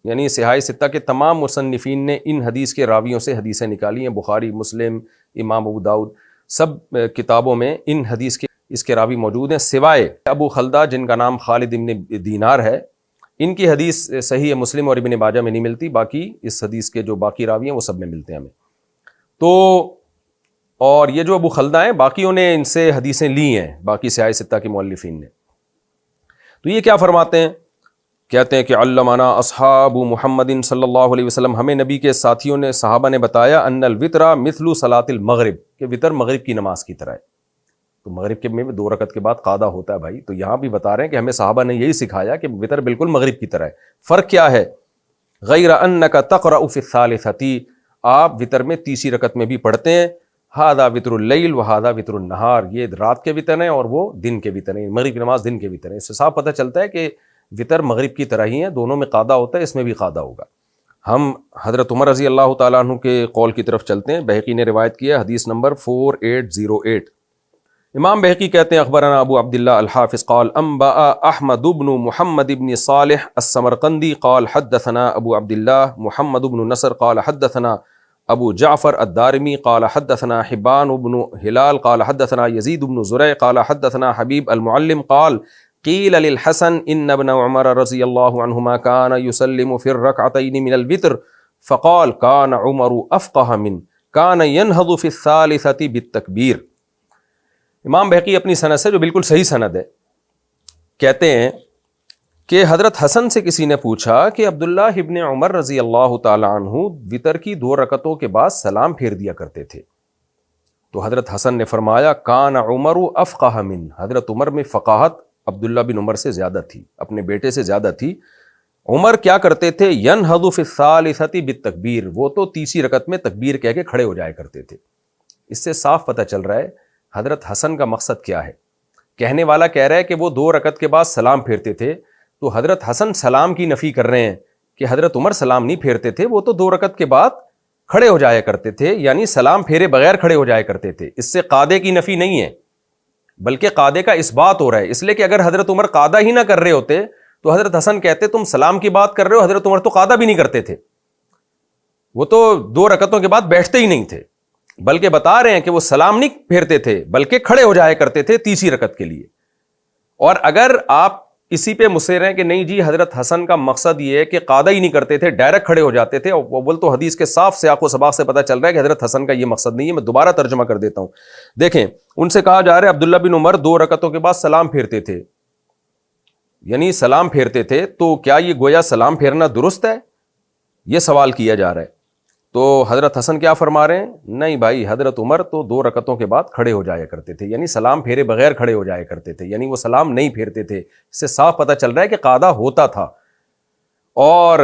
یعنی صحاح 6 کے تمام مصنفین نے ان حدیث کے راویوں سے حدیثیں نکالی ہیں۔ بخاری، مسلم، امام ابو داؤد، سب کتابوں میں ان حدیث کے اس کے راوی موجود ہیں، سوائے ابو خلدہ جن کا نام خالد ابن دینار ہے۔ ان کی حدیث صحیح مسلم اور ابن ماجہ میں نہیں ملتی، باقی اس حدیث کے جو باقی راوی ہیں وہ سب میں ملتے ہیں ہمیں۔ تو اور یہ جو ابو خلدہ ہیں باقیوں نے ان سے حدیثیں لی ہیں، باقی صحاح 6 کے مؤلفین نے۔ تو یہ کیا فرماتے ہیں؟ کہتے ہیں کہ علمنا اصحاب محمد صلی اللہ علیہ وسلم، ہمیں نبی کے ساتھیوں نے، صحابہ نے بتایا ان الوتر مثل صلاۃ المغرب، کہ وتر مغرب کی نماز کی طرح ہے۔ تو مغرب کے میں 2 رکعت کے بعد قادہ ہوتا ہے بھائی، تو یہاں بھی بتا رہے ہیں کہ ہمیں صحابہ نے یہی سکھایا کہ وتر بالکل مغرب کی طرح ہے۔ فرق کیا ہے؟ غیر انک تقرأ فی الثالثۃ، آپ وتر میں تیسری رکعت میں بھی پڑھتے ہیں، ھذا وتر اللیل وھذا وتر النہار، یہ رات کے وتر ہیں اور وہ دن کے وتر ہیں، مغرب کی نماز دن کے وتر ہیں۔ اس سے صاف پتہ چلتا ہے کہ وتر مغرب کی طرح ہی ہیں، دونوں میں قادہ ہوتا ہے، اس میں بھی قادہ ہوگا۔ ہم حضرت عمر رضی اللہ تعالیٰ عنہ کے قول کی طرف چلتے ہیں۔ بہقی نے روایت کیا، حدیث نمبر 4808۔ امام بہقی کہتے ہیں اخبرنا ابو عبداللہ الحافظ قال انبأ احمد بن محمد بن صالح السمرقندی قال حدثنا ابو عبداللہ محمد بن نصر قال حدثنا ابو جعفر الدارمی قال حدثنا حبان بن ہلال قال حدثنا یزید بن زرع قال حدثنا حبیب المعلم قال قیل للحسن ان ابن عمر رضی اللہ عنہما کان یسلم فی الرکعتین من الوتر فقال کان عمر افقہ من کان ینہض فی الثالثۃ بالتکبیر۔ امام بہقی اپنی سند سے، جو بالکل صحیح سند ہے، کہتے ہیں کہ حضرت حسن سے کسی نے پوچھا کہ عبداللہ ابن عمر رضی اللہ تعالی عنہ وتر کی 2 رکعتوں کے بعد سلام پھیر دیا کرتے تھے، تو حضرت حسن نے فرمایا کان عمر افقہ من، حضرت عمر میں فقاہت عبداللہ بن عمر سے زیادہ تھی، اپنے بیٹے سے زیادہ تھی۔ عمر کیا کرتے تھے؟ ینہض فی الثالثۃ بالتکبیر، وہ تو تیسری رکعت میں تکبیر کہہ کے کھڑے ہو جایا کرتے تھے۔ اس سے صاف پتہ چل رہا ہے حضرت حسن کا مقصد کیا ہے۔ کہنے والا کہہ رہا ہے کہ وہ 2 رکعت کے بعد سلام پھیرتے تھے، تو حضرت حسن سلام کی نفی کر رہے ہیں کہ حضرت عمر سلام نہیں پھیرتے تھے، وہ تو 2 رکعت کے بعد کھڑے ہو جایا کرتے تھے، یعنی سلام پھیرے بغیر کھڑے ہو جایا کرتے تھے۔ اس سے قادے کی نفی نہیں ہے بلکہ قادے کا اس بات ہو رہا ہے، اس لیے کہ اگر حضرت عمر قادہ ہی نہ کر رہے ہوتے تو حضرت حسن کہتے تم سلام کی بات کر رہے ہو، حضرت عمر تو قادہ بھی نہیں کرتے تھے، وہ تو 2 رکعتوں کے بعد بیٹھتے ہی نہیں تھے، بلکہ بتا رہے ہیں کہ وہ سلام نہیں پھیرتے تھے بلکہ کھڑے ہو جایا کرتے تھے تیسری رکعت کے لیے۔ اور اگر آپ اسی پہ مصر ہیں کہ نہیں جی حضرت حسن کا مقصد یہ ہے کہ قادہ ہی نہیں کرتے تھے، ڈائریکٹ کھڑے ہو جاتے تھے، اور اول تو حدیث کے صاف سیاق و سباق سے پتہ چل رہا ہے کہ حضرت حسن کا یہ مقصد نہیں ہے۔ میں دوبارہ ترجمہ کر دیتا ہوں، دیکھیں ان سے کہا جا رہا ہے عبداللہ بن عمر 2 رکعتوں کے بعد سلام پھیرتے تھے، یعنی سلام پھیرتے تھے، تو کیا یہ گویا سلام پھیرنا درست ہے؟ یہ سوال کیا جا رہا ہے۔ تو حضرت حسن کیا فرما رہے ہیں؟ نہیں بھائی، حضرت عمر تو 2 رکعتوں کے بعد کھڑے ہو جایا کرتے تھے، یعنی سلام پھیرے بغیر کھڑے ہو جایا کرتے تھے، یعنی وہ سلام نہیں پھیرتے تھے۔ اس سے صاف پتہ چل رہا ہے کہ قادہ ہوتا تھا۔ اور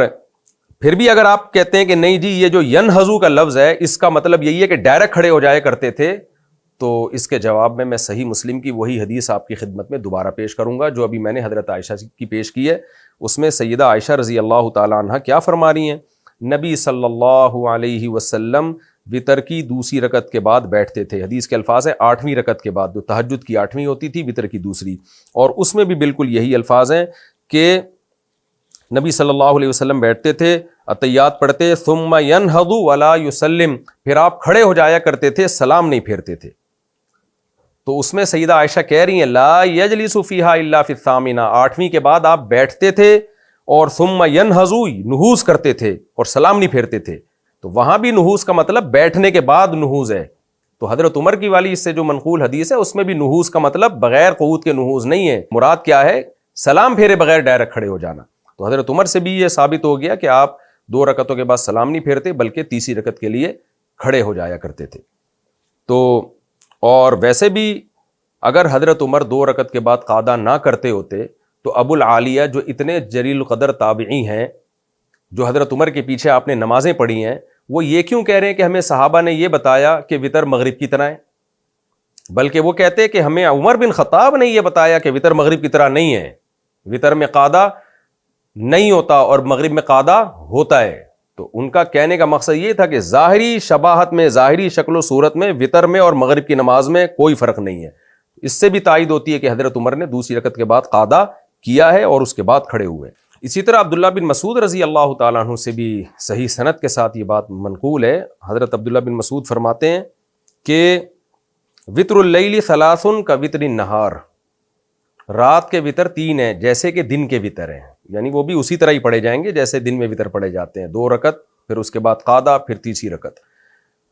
پھر بھی اگر آپ کہتے ہیں کہ نہیں جی یہ جو ینہضو کا لفظ ہے اس کا مطلب یہی ہے کہ ڈائریکٹ کھڑے ہو جایا کرتے تھے، تو اس کے جواب میں صحیح مسلم کی وہی حدیث آپ کی خدمت میں دوبارہ پیش کروں گا جو ابھی میں نے حضرت عائشہ کی پیش کی ہے۔ اس میں سیدہ عائشہ رضی اللہ تعالی عنہ کیا فرما رہی ہیں؟ نبی صلی اللہ علیہ وسلم وتر کی 2ری رکعت کے بعد بیٹھتے تھے، حدیث کے الفاظ ہیں 8ویں رکعت کے بعد، جو تہجد کی 8ویں ہوتی تھی، وتر کی 2ری، اور اس میں بھی بالکل یہی الفاظ ہیں کہ نبی صلی اللہ علیہ وسلم بیٹھتے تھے، اتحیات پڑھتے، ثم ینہض ولا یسلم، پھر آپ کھڑے ہو جایا کرتے تھے، سلام نہیں پھیرتے تھے۔ تو اس میں سیدہ عائشہ کہہ رہی ہیں لا یجلس فیہا الا فی الثامنہ، 8ویں کے بعد آپ بیٹھتے تھے اور ثم ینہض، نہوض کرتے تھے اور سلام نہیں پھیرتے تھے، تو وہاں بھی نہوض کا مطلب بیٹھنے کے بعد نہوض ہے۔ تو حضرت عمر کی والی اس سے جو منقول حدیث ہے اس میں بھی نہوض کا مطلب بغیر قعود کے نہوض نہیں ہے، مراد کیا ہے؟ سلام پھیرے بغیر ڈائریکٹ کھڑے ہو جانا۔ تو حضرت عمر سے بھی یہ ثابت ہو گیا کہ آپ 2 رکعتوں کے بعد سلام نہیں پھیرتے بلکہ تیسری رکعت کے لیے کھڑے ہو جایا کرتے تھے۔ تو اور ویسے بھی اگر حضرت عمر 2 رکعت کے بعد قعدہ نہ کرتے ہوتے تو ابو العالیہ جو اتنے جلیل القدر تابعی ہیں، جو حضرت عمر کے پیچھے آپ نے نمازیں پڑھی ہیں، وہ یہ کیوں کہہ رہے ہیں کہ ہمیں صحابہ نے یہ بتایا کہ وتر مغرب کی طرح ہے، بلکہ وہ کہتے ہیں کہ ہمیں عمر بن خطاب نے یہ بتایا کہ وتر مغرب کی طرح نہیں ہے، وتر میں قعدہ نہیں ہوتا اور مغرب میں قعدہ ہوتا ہے۔ تو ان کا کہنے کا مقصد یہ تھا کہ ظاہری شباہت میں، ظاہری شکل و صورت میں وتر میں اور مغرب کی نماز میں کوئی فرق نہیں ہے۔ اس سے بھی تائید ہوتی ہے کہ حضرت عمر نے 2ری رکعت کے بعد قعدہ کیا ہے اور اس کے بعد کھڑے ہوئے۔ اسی طرح عبداللہ بن مسعود رضی اللہ تعالیٰ عنہ سے بھی صحیح سند کے ساتھ یہ بات منقول ہے۔ حضرت عبداللہ بن مسعود فرماتے ہیں کہ وتر اللیل 3 کا وتر النہار، رات کے وتر 3 ہیں جیسے کہ دن کے وتر ہیں، یعنی وہ بھی اسی طرح ہی پڑھے جائیں گے جیسے دن میں وتر پڑھے جاتے ہیں، 2 رکعت پھر اس کے بعد قعدہ پھر تیسری رکعت۔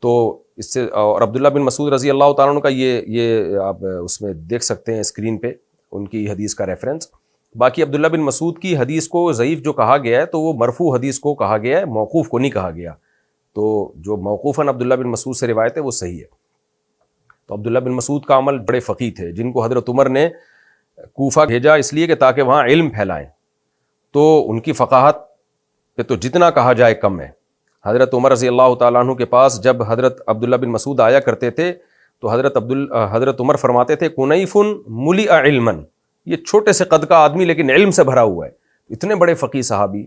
تو اس سے اور عبداللہ بن مسعود رضی اللہ تعالیٰ عنہ کا یہ آپ اس میں دیکھ سکتے ہیں اسکرین پہ ان کی حدیث کا ریفرنس۔ باقی عبداللہ بن مسعود کی حدیث کو ضعیف جو کہا گیا ہے تو وہ مرفوع حدیث کو کہا گیا ہے، موقوف کو نہیں کہا گیا۔ تو جو موقوفاً عبداللہ بن مسعود سے روایت ہے وہ صحیح ہے۔ تو عبداللہ بن مسعود کا عمل بڑے فقیہ تھے، جن کو حضرت عمر نے کوفہ بھیجا اس لیے کہ تاکہ وہاں علم پھیلائیں، تو ان کی فقاہت پہ تو جتنا کہا جائے کم ہے۔ حضرت عمر رضی اللہ تعالیٰ عنہ کے پاس جب حضرت عبداللہ بن مسعود آیا کرتے تھے تو حضرت عمر فرماتے تھے کنیف ملئ علما، یہ چھوٹے سے قد کا آدمی لیکن علم سے بھرا ہوا ہے۔ اتنے بڑے فقیہ صحابی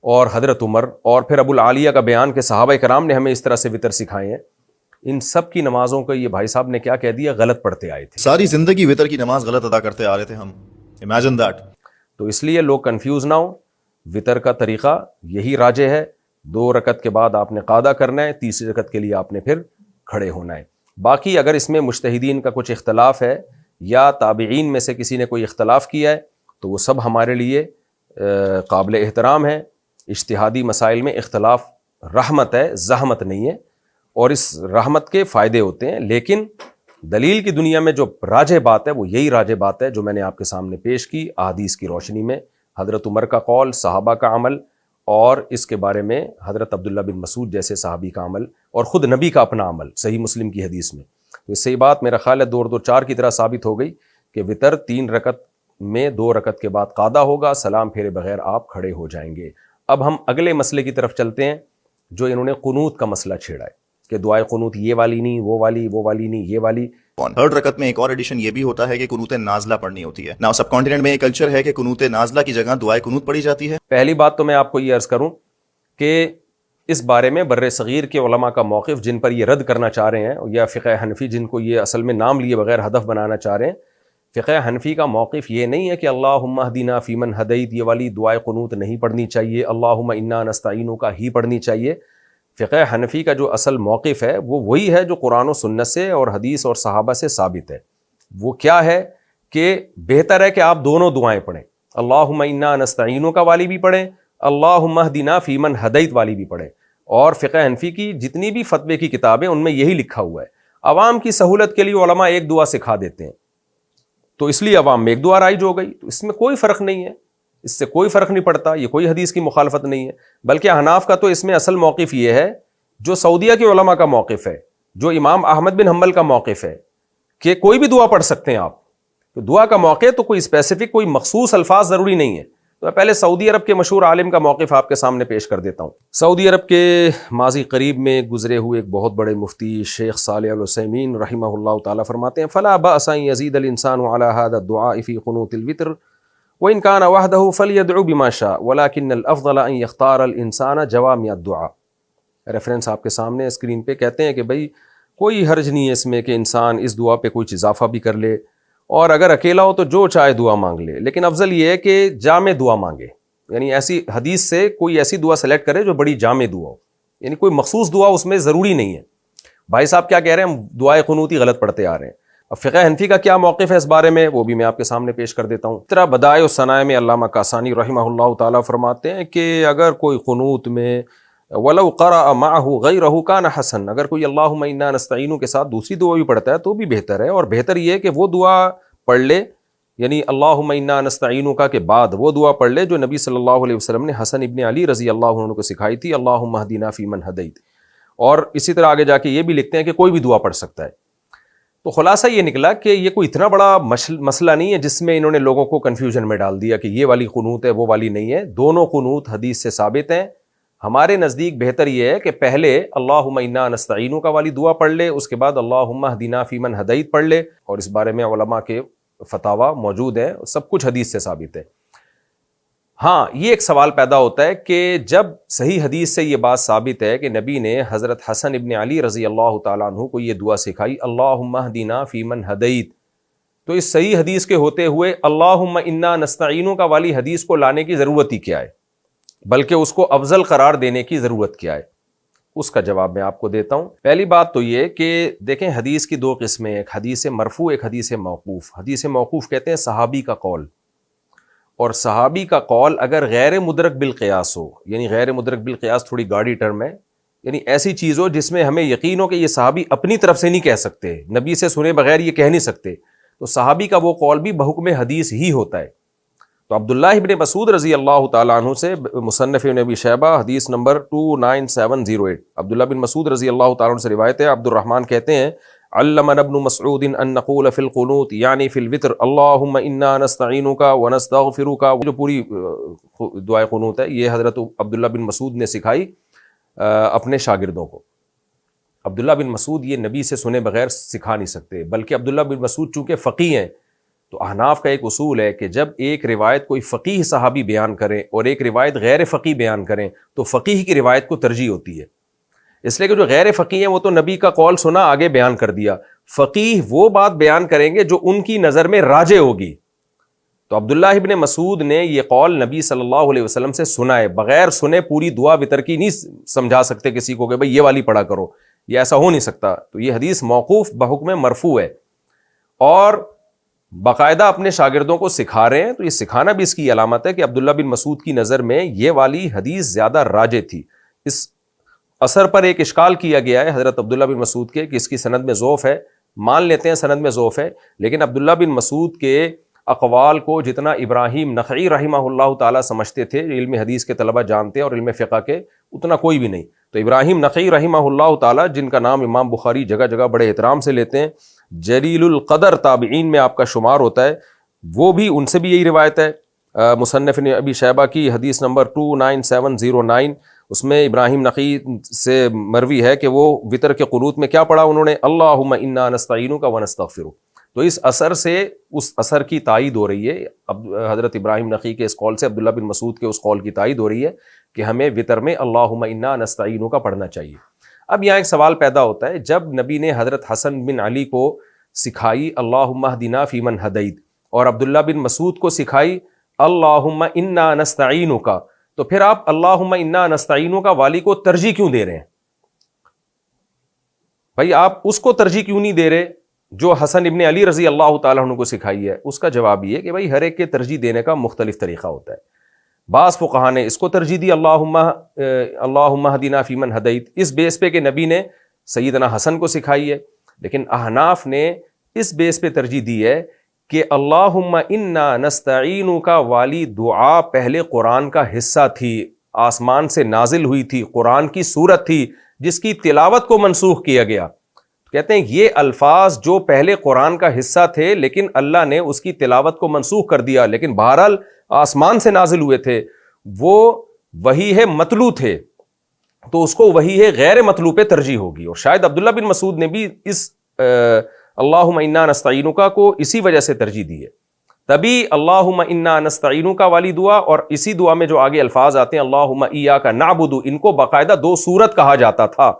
اور حضرت عمر اور پھر ابو العالیہ کا بیان کہ صحابہ کرام نے ہمیں اس طرح سے وتر سکھائے ہیں، ان سب کی نمازوں کو یہ بھائی صاحب نے کیا کہہ دیا؟ غلط پڑھتے آئے تھے، ساری زندگی وتر کی نماز غلط ادا کرتے آ رہے تھے ہم، امیجن دیٹ۔ تو اس لیے لوگ کنفیوز نہ ہوں، وتر کا طریقہ یہی راجح ہے، 2 رکعت کے بعد آپ نے قعدہ کرنا ہے، تیسری رکعت کے لیے آپ نے پھر کھڑے ہونا ہے۔ باقی اگر اس میں مجتہدین کا کچھ اختلاف ہے یا تابعین میں سے کسی نے کوئی اختلاف کیا ہے تو وہ سب ہمارے لیے قابل احترام ہے. اجتہادی مسائل میں اختلاف رحمت ہے، زحمت نہیں ہے، اور اس رحمت کے فائدے ہوتے ہیں. لیکن دلیل کی دنیا میں جو راجح بات ہے وہ یہی راجح بات ہے جو میں نے آپ کے سامنے پیش کی احادیث کی روشنی میں. حضرت عمر کا قول، صحابہ کا عمل، اور اس کے بارے میں حضرت عبداللہ بن مسعود جیسے صحابی کا عمل، اور خود نبی کا اپنا عمل صحیح مسلم کی حدیث میں. تو اس سے یہ بات میرا خیال ہے 2-2-4 کی طرح ثابت ہو گئی کہ وطر 3 رکعت میں 2 رکعت کے بعد قادہ ہوگا، سلام پھیرے بغیر آپ کھڑے ہو جائیں گے. اب ہم اگلے مسئلے کی طرف چلتے ہیں جو انہوں نے قنوت کا مسئلہ چھیڑا ہے کہ دعائے قنوت یہ والی نہیں، وہ والی نہیں، یہ والی. تھرڈ رکعت میں ایک اور ایڈیشن یہ بھی ہوتا ہے کہ قنوت نازلہ پڑھنی ہوتی ہے. نا سب کانٹیننٹ میں یہ کلچر ہے کہ قنوت نازلہ کی جگہ دعائے قنوت پڑھی جاتی ہے. پہلی بات تو میں آپ کو یہ عرض کروں کہ اس بارے میں بر صغیر کے علماء کا موقف جن پر یہ رد کرنا چاہ رہے ہیں، یا فقہ حنفی جن کو یہ اصل میں نام لیے بغیر ہدف بنانا چاہ رہے ہیں، فقہ حنفی کا موقف یہ نہیں ہے کہ اللہم اہدنا فیمن ہدیت یہ والی دعائے قنوت نہیں پڑھنی چاہیے، اللہم انا نستعینک ہی پڑھنی چاہیے. فقہ حنفی کا جو اصل موقف ہے وہ وہی ہے جو قرآن و سنت سے اور حدیث اور صحابہ سے ثابت ہے. وہ کیا ہے کہ بہتر ہے کہ آپ دونوں دعائیں پڑھیں، اللہم انا نستعینک والی بھی پڑھیں، اللہم اہدنا فیمن ہدیت والی بھی پڑھیں. اور فقہ حنفی کی جتنی بھی فتوے کی کتابیں ان میں یہی لکھا ہوا ہے. عوام کی سہولت کے لیے علماء ایک دعا سکھا دیتے ہیں تو اس لیے عوام میں ایک دعا رائج ہو گئی، تو اس میں کوئی فرق نہیں ہے، اس سے کوئی فرق نہیں پڑتا، یہ کوئی حدیث کی مخالفت نہیں ہے. بلکہ حناف کا تو اس میں اصل موقف یہ ہے جو سعودیہ کے علماء کا موقف ہے، جو امام احمد بن حنبل کا موقف ہے کہ کوئی بھی دعا پڑھ سکتے ہیں آپ. تو دعا کا موقع تو کوئی اسپیسیفک کوئی مخصوص الفاظ ضروری نہیں ہے. تو میں پہلے سعودی عرب کے مشہور عالم کا موقف آپ کے سامنے پیش کر دیتا ہوں. سعودی عرب کے ماضی قریب میں گزرے ہوئے ایک بہت بڑے مفتی شیخ صالح العثیمین رحمہ اللہ تعالیٰ فرماتے ہیں فلا بأس ان يزيد الانسان على هذا الدعاء في قنوت الوتر وان كان وحده فليدعو بما شاء ولكن الافضل ان يختار الانسان جوامع الدعاء. ریفرنس آپ کے سامنے اسکرین پہ. کہتے ہیں کہ بھائی کوئی حرج نہیں ہے اس میں کہ انسان اس دعا پہ کچھ اضافہ بھی کر لے، اور اگر اکیلا ہو تو جو چاہے دعا مانگ لے، لیکن افضل یہ ہے کہ جامع دعا مانگے. یعنی ایسی حدیث سے کوئی ایسی دعا سلیکٹ کرے جو بڑی جامع دعا ہو، یعنی کوئی مخصوص دعا اس میں ضروری نہیں ہے. بھائی صاحب کیا کہہ رہے ہیں؟ ہم دعائے قنوتی غلط پڑھتے آ رہے ہیں. اب فقہ حنفی کا کیا موقف ہے اس بارے میں وہ بھی میں آپ کے سامنے پیش کر دیتا ہوں. طرح بدائع الثناء میں علامہ کاسانی رحمہ اللہ تعالیٰ فرماتے ہیں کہ اگر کوئی قنوت میں ولو قرأ معه غیرہ کان حسن، اگر کوئی اللہم انا نستعین کے ساتھ دوسری دعا بھی پڑھتا ہے تو بھی بہتر ہے. اور بہتر یہ ہے کہ وہ دعا پڑھ لے، یعنی اللہم انا نستعینک کے بعد وہ دعا پڑھ لے جو نبی صلی اللہ علیہ وسلم نے حسن ابن علی رضی اللہ عنہ کو سکھائی تھی، اللہم اہدنا فیمن ہدیت. اور اسی طرح آگے جا کے یہ بھی لکھتے ہیں کہ کوئی بھی دعا پڑھ سکتا ہے. تو خلاصہ یہ نکلا کہ یہ کوئی اتنا بڑا مسئلہ نہیں ہے جس میں انہوں نے لوگوں کو کنفیوژن میں ڈال دیا کہ یہ والی قنوت ہے وہ والی نہیں ہے. دونوں قنوت حدیث سے ثابت ہیں. ہمارے نزدیک بہتر یہ ہے کہ پہلے اللہم انا نستعینک والی دعا پڑھ لے، اس کے بعد اللہم اہدنا فیمن ہدیت پڑھ لے. اور اس بارے میں علماء کے فتاوی موجود ہیں، سب کچھ حدیث سے ثابت ہے. ہاں یہ ایک سوال پیدا ہوتا ہے کہ جب صحیح حدیث سے یہ بات ثابت ہے کہ نبی نے حضرت حسن ابن علی رضی اللہ تعالیٰ عنہ کو یہ دعا سکھائی اللہم اہدنا فیمن ہدیت، تو اس صحیح حدیث کے ہوتے ہوئے اللہم انا نستعینک والی حدیث کو لانے کی ضرورت ہی کیا ہے، بلکہ اس کو افضل قرار دینے کی ضرورت کیا ہے؟ اس کا جواب میں آپ کو دیتا ہوں. پہلی بات تو یہ کہ دیکھیں حدیث کی 2 قسمیں، ایک حدیث مرفوع، ایک حدیث موقوف. حدیث موقوف کہتے ہیں صحابی کا قول، اور صحابی کا قول اگر غیر مدرک بالقیاس ہو، یعنی غیر مدرک بالقیاس تھوڑی گاڑی ٹرم ہے، یعنی ایسی چیز ہو جس میں ہمیں یقین ہو کہ یہ صحابی اپنی طرف سے نہیں کہہ سکتے، نبی سے سنے بغیر یہ کہہ نہیں سکتے، تو صحابی کا وہ قول بھی بحکم حدیث ہی ہوتا ہے. تو عبداللہ ابن مسعود رضی اللہ تعالیٰ عنہ سے مصنف ابن ابی شیبہ حدیث نمبر 29708 عبداللہ بن مسعود رضی اللہ تعالیٰ عنہ سے روایت ہے. عبد الرحمن کہتے ہیں علمنا ابن مسعود ان نقول فی القنوت یعنی فی الوتر اللہم انا نستعینک ونستغفرک. جو پوری دعائے قنوت ہے یہ حضرت عبداللہ بن مسعود نے سکھائی اپنے شاگردوں کو. عبداللہ بن مسعود یہ نبی سے سنے بغیر سکھا نہیں سکتے، بلکہ عبداللہ بن مسعود چونکہ فقیہ ہیں تو احناف کا ایک اصول ہے کہ جب ایک روایت کوئی فقیہ صحابی بیان کریں اور ایک روایت غیر فقیہ بیان کریں تو فقیہ کی روایت کو ترجیح ہوتی ہے، اس لیے کہ جو غیر فقیہ ہیں وہ تو نبی کا قول سنا آگے بیان کر دیا، فقیہ وہ بات بیان کریں گے جو ان کی نظر میں راجح ہوگی. تو عبداللہ ابن مسعود نے یہ قول نبی صلی اللہ علیہ وسلم سے سنا ہے، بغیر سنے پوری دعا وتر کی نہیں سمجھا سکتے کسی کو کہ بھئی یہ والی پڑھا کرو، یہ ایسا ہو نہیں سکتا. تو یہ حدیث موقوف بحکم مرفوع ہے. اور باقاعدہ اپنے شاگردوں کو سکھا رہے ہیں. تو یہ سکھانا بھی اس کی علامت ہے کہ عبداللہ بن مسعود کی نظر میں یہ والی حدیث زیادہ راجح تھی. اس اثر پر ایک اشکال کیا گیا ہے حضرت عبداللہ بن مسعود کے کہ اس کی سند میں ضعف ہے. مان لیتے ہیں سند میں ضعف ہے, لیکن عبداللہ بن مسعود کے اقوال کو جتنا ابراہیم نخعی رحمہ اللہ تعالیٰ سمجھتے تھے, علم حدیث کے طلبہ جانتے ہیں اور علم فقہ کے, اتنا کوئی بھی نہیں. تو ابراہیم نخعی رحمہ اللہ تعالیٰ, جن کا نام امام بخاری جگہ جگہ بڑے احترام سے لیتے ہیں, جلیل القدر تابعین میں آپ کا شمار ہوتا ہے, وہ بھی ان سے بھی یہی روایت ہے. مصنف ابی شیبہ کی حدیث نمبر 29709, اس میں ابراہیم نخعی سے مروی ہے کہ وہ وطر کے قنوت میں کیا پڑھا انہوں نے, اللہم انا نستعینک ونستغفرک. تو اس اثر سے اس اثر کی تائید ہو رہی ہے, حضرت ابراہیم نخعی کے اس قول سے عبداللہ بن مسعود کے اس قول کی تائید ہو رہی ہے کہ ہمیں وطر میں اللہم انا نستعینک پڑھنا چاہیے. اب یہاں ایک سوال پیدا ہوتا ہے, جب نبی نے حضرت حسن بن علی کو سکھائی اللہم اہدنا فیمن ہدیت, اور عبداللہ بن مسعود کو سکھائی اللہم انا نستعینک, تو پھر آپ اللہم انا نستعینک والی کو ترجیح کیوں دے رہے ہیں بھائی؟ آپ اس کو ترجیح کیوں نہیں دے رہے جو حسن ابن علی رضی اللہ تعالیٰ عنہ کو سکھائی ہے؟ اس کا جواب یہ ہے کہ بھائی ہر ایک کے ترجیح دینے کا مختلف طریقہ ہوتا ہے. بعض فقہا نے اس کو ترجیح دی اللہم اہدنا فیمن ہدیت, اس بیس پہ کہ نبی نے سیدنا حسن کو سکھائی ہے, لیکن احناف نے اس بیس پہ ترجیح دی ہے کہ اللہم انا نستعینک والی دعا پہلے قرآن کا حصہ تھی, آسمان سے نازل ہوئی تھی, قرآن کی سورت تھی جس کی تلاوت کو منسوخ کیا گیا. کہتے ہیں یہ الفاظ جو پہلے قرآن کا حصہ تھے لیکن اللہ نے اس کی تلاوت کو منسوخ کر دیا, لیکن بہرحال آسمان سے نازل ہوئے تھے, وہ وحی ہے مطلوع تھے, تو اس کو وحی ہے غیر مطلوع پہ ترجیح ہوگی. اور شاید عبداللہ بن مسعود نے بھی اس اللہم انا نستعینک کو اسی وجہ سے ترجیح دی ہے. تبھی اللہم انا نستعینک والی دعا اور اسی دعا میں جو آگے الفاظ آتے ہیں اللہم ایاک نعبد, ان کو باقاعدہ دو سورت کہا جاتا تھا.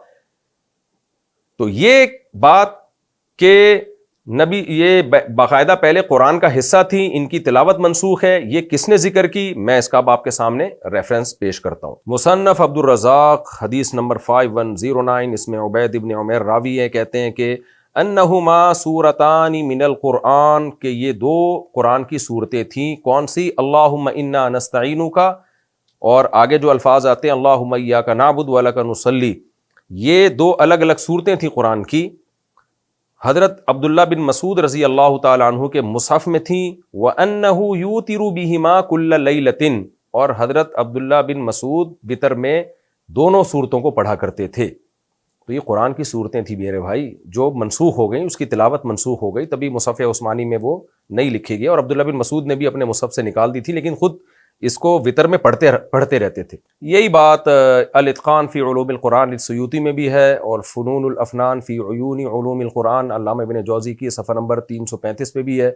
تو یہ بات کہ نبی یہ باقاعدہ پہلے قرآن کا حصہ تھی, ان کی تلاوت منسوخ ہے, یہ کس نے ذکر کی؟ میں اس کا اب آپ کے سامنے ریفرنس پیش کرتا ہوں. مصنف عبد الرزاق حدیث نمبر 5109, اس میں عبید ابن عمیر راوی ہے, کہتے ہیں کہ انہما سورتان من القرآن, کہ یہ دو قرآن کی صورتیں تھیں. کون سی؟ اللہم انا نستعینک, اور آگے جو الفاظ آتے ہیں اللہم ایاک نعبد ولک نصلی, یہ دو الگ الگ صورتیں تھیں قرآن کی. حضرت عبداللہ بن مسعود رضی اللہ تعالیٰ عنہ کے مصحف میں تھیں. وَأَنَّهُ يُوتِرُ بِهِمَا كُلَّ لَيْلَةٍ, اور حضرت عبداللہ بن مسعود وطر میں دونوں صورتوں کو پڑھا کرتے تھے. تو یہ قرآن کی صورتیں تھیں میرے بھائی, جو منسوخ ہو گئیں, اس کی تلاوت منسوخ ہو گئی, تبھی مصحف عثمانی میں وہ نہیں لکھی گئی. اور عبداللہ بن مسعود نے بھی اپنے مصحف سے نکال دی تھی, لیکن خود اس کو وطر میں پڑھتے رہتے تھے. یہی بات الاتقان فی علوم القرآن السیوطی میں بھی ہے, اور فنون الافنان فی عیون علوم القرآن علامہ ابن جوزی کی صفحہ نمبر 335 پہ بھی ہے.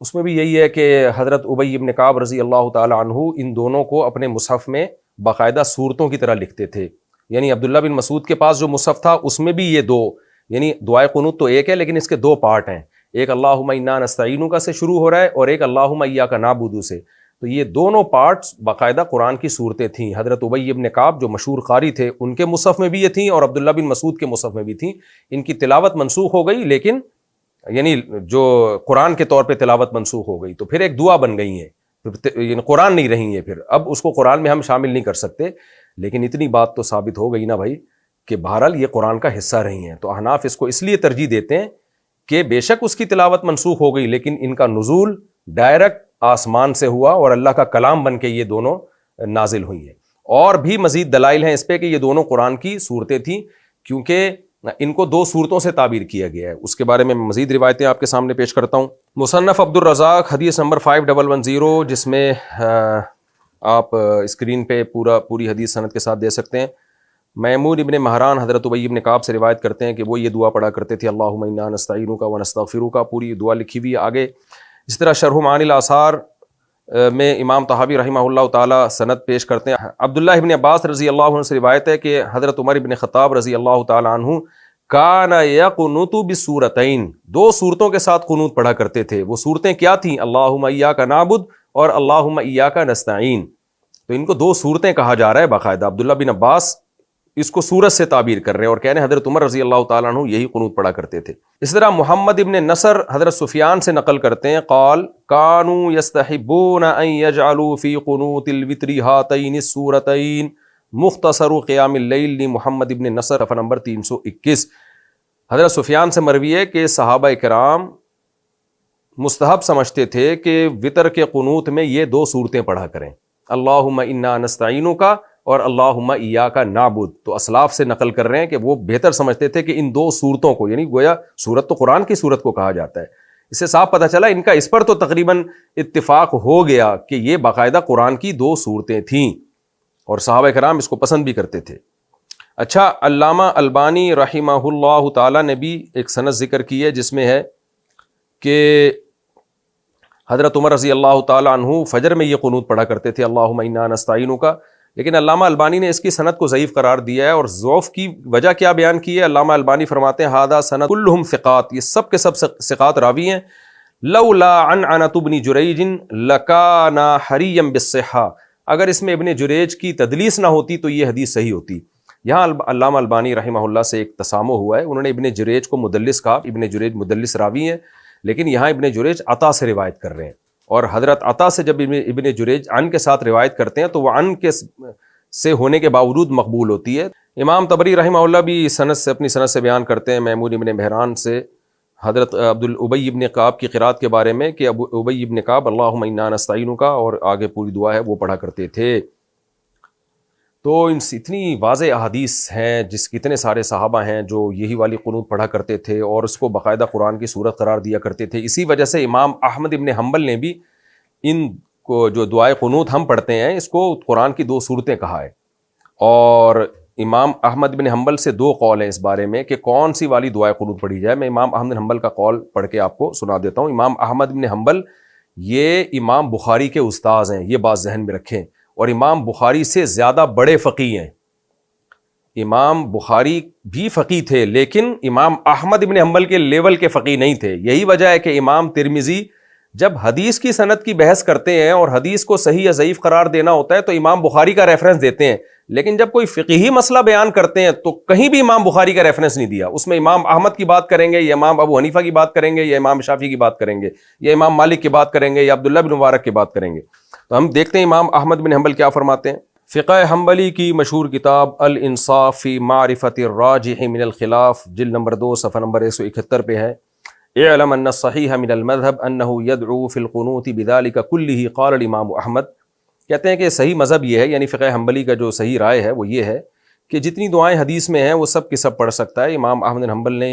اس میں بھی یہی ہے کہ حضرت ابی ابن کعب رضی اللہ تعالی عنہ ان دونوں کو اپنے مصحف میں باقاعدہ صورتوں کی طرح لکھتے تھے. یعنی عبداللہ بن مسعود کے پاس جو مصحف تھا اس میں بھی یہ دو, یعنی دعائے قنوت تو ایک ہے لیکن اس کے دو پارٹ ہیں, ایک اللہم انا نستعینک سے شروع ہو رہا ہے اور ایک اللہم ایاک نعبد سے. تو یہ دونوں پارٹس باقاعدہ قرآن کی صورتیں تھیں. حضرت ابی ابن کعب جو مشہور قاری تھے ان کے مصحف میں بھی یہ تھیں, اور عبداللہ بن مسعود کے مصحف میں بھی تھیں. ان کی تلاوت منسوخ ہو گئی, لیکن یعنی جو قرآن کے طور پہ تلاوت منسوخ ہو گئی, تو پھر ایک دعا بن گئی ہیں, یعنی قرآن نہیں رہی ہیں. پھر اب اس کو قرآن میں ہم شامل نہیں کر سکتے, لیکن اتنی بات تو ثابت ہو گئی نا بھائی کہ بہرحال یہ قرآن کا حصہ رہی ہیں. تو احناف اس کو اس لیے ترجیح دیتے ہیں کہ بے شک اس کی تلاوت منسوخ ہو گئی, لیکن ان کا نزول ڈائریکٹ آسمان سے ہوا اور اللہ کا کلام بن کے یہ دونوں نازل ہوئی ہیں. اور بھی مزید دلائل ہیں اس پہ کہ یہ دونوں قرآن کی صورتیں تھیں, کیونکہ ان کو دو صورتوں سے تعبیر کیا گیا ہے. اس کے بارے میں مزید روایتیں آپ کے سامنے پیش کرتا ہوں. مصنف عبد الرزاق حدیث نمبر 5110, جس میں آپ اسکرین پہ پوری حدیث سند کے ساتھ دے سکتے ہیں. میمون ابن مہران حضرت ابی ابن کعب سے روایت کرتے ہیں کہ وہ یہ دعا پڑھا کرتے تھے اللہم انا نستعینک ونستغفرک, پوری دعا لکھی ہوئی ہے آگے. اس طرح شرح معانی الاثار میں امام طحاوی رحمہ اللہ تعالی سند پیش کرتے ہیں. عبداللہ ابن عباس رضی اللہ عنہ سے روایت ہے کہ حضرت عمر ابن خطاب رضی اللہ تعالی عنہ کان یقنت بسورتین, دو صورتوں کے ساتھ قنوت پڑھا کرتے تھے. وہ صورتیں کیا تھیں؟ اللہم ایاک نعبد اور اللہم ایاک نستعین. تو ان کو دو صورتیں کہا جا رہا ہے باقاعدہ. عبداللہ بن عباس اس کو سورت سے تعبیر کر رہے ہیں اور کہہ رہے ہیں حضرت عمر رضی اللہ تعالیٰ عنہ یہی قنوت پڑھا کرتے تھے. اس طرح محمد ابن نصر حضرت سفیان سے نقل کرتے ہیں قال کانوا یستحبون ان یجعلوا فی قنوت الوتر ہاتین السورتین مختصر قیام اللیل. محمد ابن نصر صفحہ نمبر 321. حضرت سفیان سے مروی ہے کہ صحابہ کرام مستحب سمجھتے تھے کہ وطر کے قنوت میں یہ 2 صورتیں پڑھا کریں, اللہم انا نستعینک اور اللہم ایاک نعبد. تو اسلاف سے نقل کر رہے ہیں کہ وہ بہتر سمجھتے تھے کہ ان 2 صورتوں کو, یعنی گویا صورت تو قرآن کی صورت کو کہا جاتا ہے, اس سے صاف پتہ چلا ان کا اس پر تو تقریباً اتفاق ہو گیا کہ یہ باقاعدہ قرآن کی 2 صورتیں تھیں اور صحابہ کرام اس کو پسند بھی کرتے تھے. اچھا, علامہ البانی رحمہ اللہ تعالیٰ نے بھی ایک سند ذکر کی ہے جس میں ہے کہ حضرت عمر رضی اللہ تعالیٰ عنہ فجر میں یہ قنوت پڑھا کرتے تھے اللہم انا نستعینک, لیکن علامہ البانی نے اس کی سند کو ضعیف قرار دیا ہے. اور ضعف کی وجہ کیا بیان کی ہے؟ علامہ البانی فرماتے ہیں ھذا سند کلھم ثقات, یہ سب کے سب ثقات راوی ہیں. لولا عنعنۃ ابن جریج لکان حریا بالصحہ, اگر اس میں ابن جریج کی تدلیس نہ ہوتی تو یہ حدیث صحیح ہوتی. یہاں علامہ البانی رحمہ اللہ سے ایک تسامح ہوا ہے, انہوں نے ابن جریج کو مدلس کہا, ابن جریج مدلس راوی ہیں, لیکن یہاں ابن جریج عطا سے روایت کر رہے ہیں, اور حضرت عطا سے جب ابن جریج عن کے ساتھ روایت کرتے ہیں تو وہ عن کے سے ہونے کے باوجود مقبول ہوتی ہے. امام طبری رحمہ اللہ بھی سند سے اپنی سند سے بیان کرتے ہیں میمون ابن مہران سے حضرت ابی ابن کعب کی قرات کے بارے میں کہ ابی ابن کعب اللہم انا نستعینک اور آگے پوری دعا ہے وہ پڑھا کرتے تھے. تو ان سے اتنی واضح احادیث ہیں جس کتنے سارے صحابہ ہیں جو یہی والی قنوت پڑھا کرتے تھے اور اس کو باقاعدہ قرآن کی صورت قرار دیا کرتے تھے. اسی وجہ سے امام احمد ابن حنبل نے بھی ان کو جو دعائے قنوت ہم پڑھتے ہیں اس کو قرآن کی 2 صورتیں کہا ہے. اور امام احمد بن حنبل سے 2 قول ہیں اس بارے میں کہ کون سی والی دعائے قنوت پڑھی جائے. میں امام احمد بن حنبل کا قول پڑھ کے آپ کو سنا دیتا ہوں. امام احمد بن حنبل یہ امام بخاری کے استاذ ہیں, یہ بات ذہن میں رکھیں, اور امام بخاری سے زیادہ بڑے فقیہ ہیں. امام بخاری بھی فقیہ تھے لیکن امام احمد بن حنبل کے لیول کے فقیہ نہیں تھے. یہی وجہ ہے کہ امام ترمذی جب حدیث کی سند کی بحث کرتے ہیں اور حدیث کو صحیح یا ضعیف قرار دینا ہوتا ہے تو امام بخاری کا ریفرنس دیتے ہیں, لیکن جب کوئی فقہی مسئلہ بیان کرتے ہیں تو کہیں بھی امام بخاری کا ریفرنس نہیں دیا. اس میں امام احمد کی بات کریں گے یا امام ابو حنیفہ کی بات کریں گے یا امام شافعی کی بات کریں گے یا امام مالک کی بات کریں گے یا عبداللہ بن مبارک کی بات کریں گے. تو ہم دیکھتے ہیں امام احمد بن حنبل کیا فرماتے ہیں. فقہ حنبلی کی مشہور کتاب الانصاف فی معرفت الراجح من الخلاف جلد نمبر 2 صفحہ نمبر 171 پہ ہے. اعلم ان الصحیح من المذهب انه يدعو في القنوت بذلك كله قال الامام احمد. کہتے ہیں کہ صحیح مذہب یہ ہے, یعنی فقہ حنبلی کا جو صحیح رائے ہے وہ یہ ہے کہ جتنی دعائیں حدیث میں ہیں وہ سب کی سب پڑھ سکتا ہے. امام احمد بن حنبل نے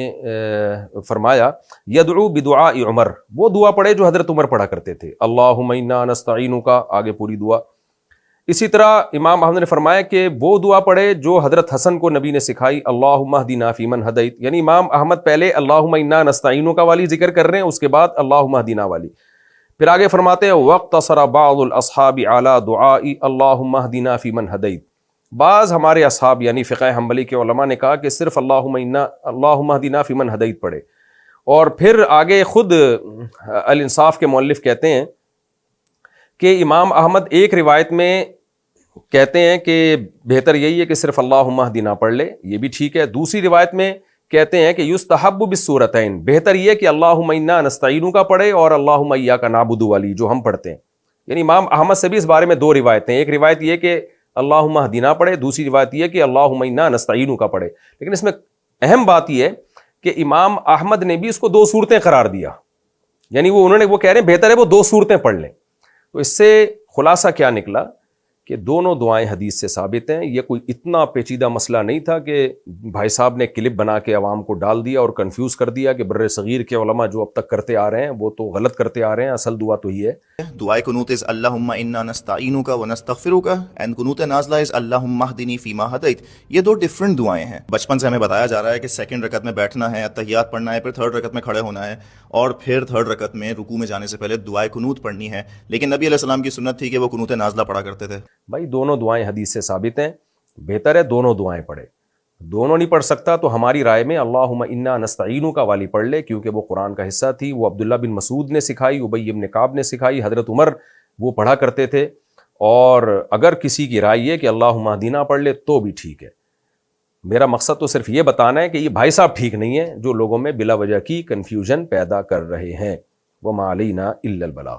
فرمایا یدعو بدعاء عمر, وہ دعا پڑھے جو حضرت عمر پڑھا کرتے تھے, اللہم انا نستعینک, آگے پوری دعا. اسی طرح امام احمد نے فرمایا کہ وہ دعا پڑھے جو حضرت حسن کو نبی نے سکھائی, اللہم اہدنا فیمن ہدیت. یعنی امام احمد پہلے اللہم انا نستعینک والی ذکر کر رہے ہیں, اس کے بعد اللہم اہدنا والی. پھر آگے فرماتے ہیں واقتصر بعض الاصحاب علی دعاء اللہم اہدنا فیمن ہدیت. بعض ہمارے اصحاب یعنی فقہ حنبلی کے علماء نے کہا کہ صرف اللہم اہدنا فیمن ہدیت پڑھے. اور پھر آگے خود الانصاف کے مؤلف کہتے ہیں کہ امام احمد ایک روایت میں کہتے ہیں کہ بہتر یہی ہے کہ صرف اللہم اہدنا پڑھ لے, یہ بھی ٹھیک ہے. دوسری روایت میں کہتے ہیں کہ یستحب بالصورتین, بہتر یہ کہ اللہم انا نستعینک پڑھے اور اللہم ایاک نعبد والی جو ہم پڑھتے ہیں. یعنی امام احمد سے بھی اس بارے میں 2 روایتیں, ایک روایت یہ کہ اللہم اہدنا پڑھے, دوسری روایت یہ کہ اللہم انا نستعینک پڑھے. لیکن اس میں اہم بات یہ ہے کہ امام احمد نے بھی اس کو 2 صورتیں قرار دیا, یعنی وہ کہہ رہے ہیں بہتر ہے وہ 2 صورتیں پڑھ لیں. تو اس سے خلاصہ کیا نکلا کہ دونوں دعائیں حدیث سے ثابت ہیں. یہ کوئی اتنا پیچیدہ مسئلہ نہیں تھا کہ بھائی صاحب نے کلپ بنا کے عوام کو ڈال دیا اور کنفیوز کر دیا کہ بر صغیر کے علماء جو اب تک کرتے آ رہے ہیں وہ تو غلط کرتے آ رہے ہیں. اصل دعا تو یہ ہے. دعائے قنوت از اللہم انا نستعینک و نستغفرک, اینڈ قنوت نازلہ از اللہم اہدنی فیما ہدیت. یہ 2 ڈفرنٹ دعائیں ہیں. بچپن سے ہمیں بتایا جا رہا ہے کہ 2nd رکعت میں بیٹھنا ہے, اتحیات پڑھنا ہے, پھر 3rd رکعت میں کھڑے ہونا ہے, اور پھر 3rd رکعت میں رکوع میں جانے سے پہلے دعائے قنوت پڑھنی ہے. لیکن نبی علیہ السلام کی سنت تھی کہ وہ قنوت نازلہ پڑھا کرتے تھے. بھائی دونوں دعائیں حدیث سے ثابت ہیں, بہتر ہے دونوں دعائیں پڑھے. دونوں نہیں پڑھ سکتا تو ہماری رائے میں اللہم انا نستعینک والی پڑھ لے, کیونکہ وہ قرآن کا حصہ تھی, وہ عبداللہ بن مسعود نے سکھائی, ابی بن کعب نے سکھائی, حضرت عمر وہ پڑھا کرتے تھے. اور اگر کسی کی رائے یہ کہ اللہم اہدنا پڑھ لے تو بھی ٹھیک ہے. میرا مقصد تو صرف یہ بتانا ہے کہ یہ بھائی صاحب ٹھیک نہیں ہے جو لوگوں میں بلا وجہ کی کنفیوژن پیدا کر رہے ہیں. وما علینا الا البلاغ.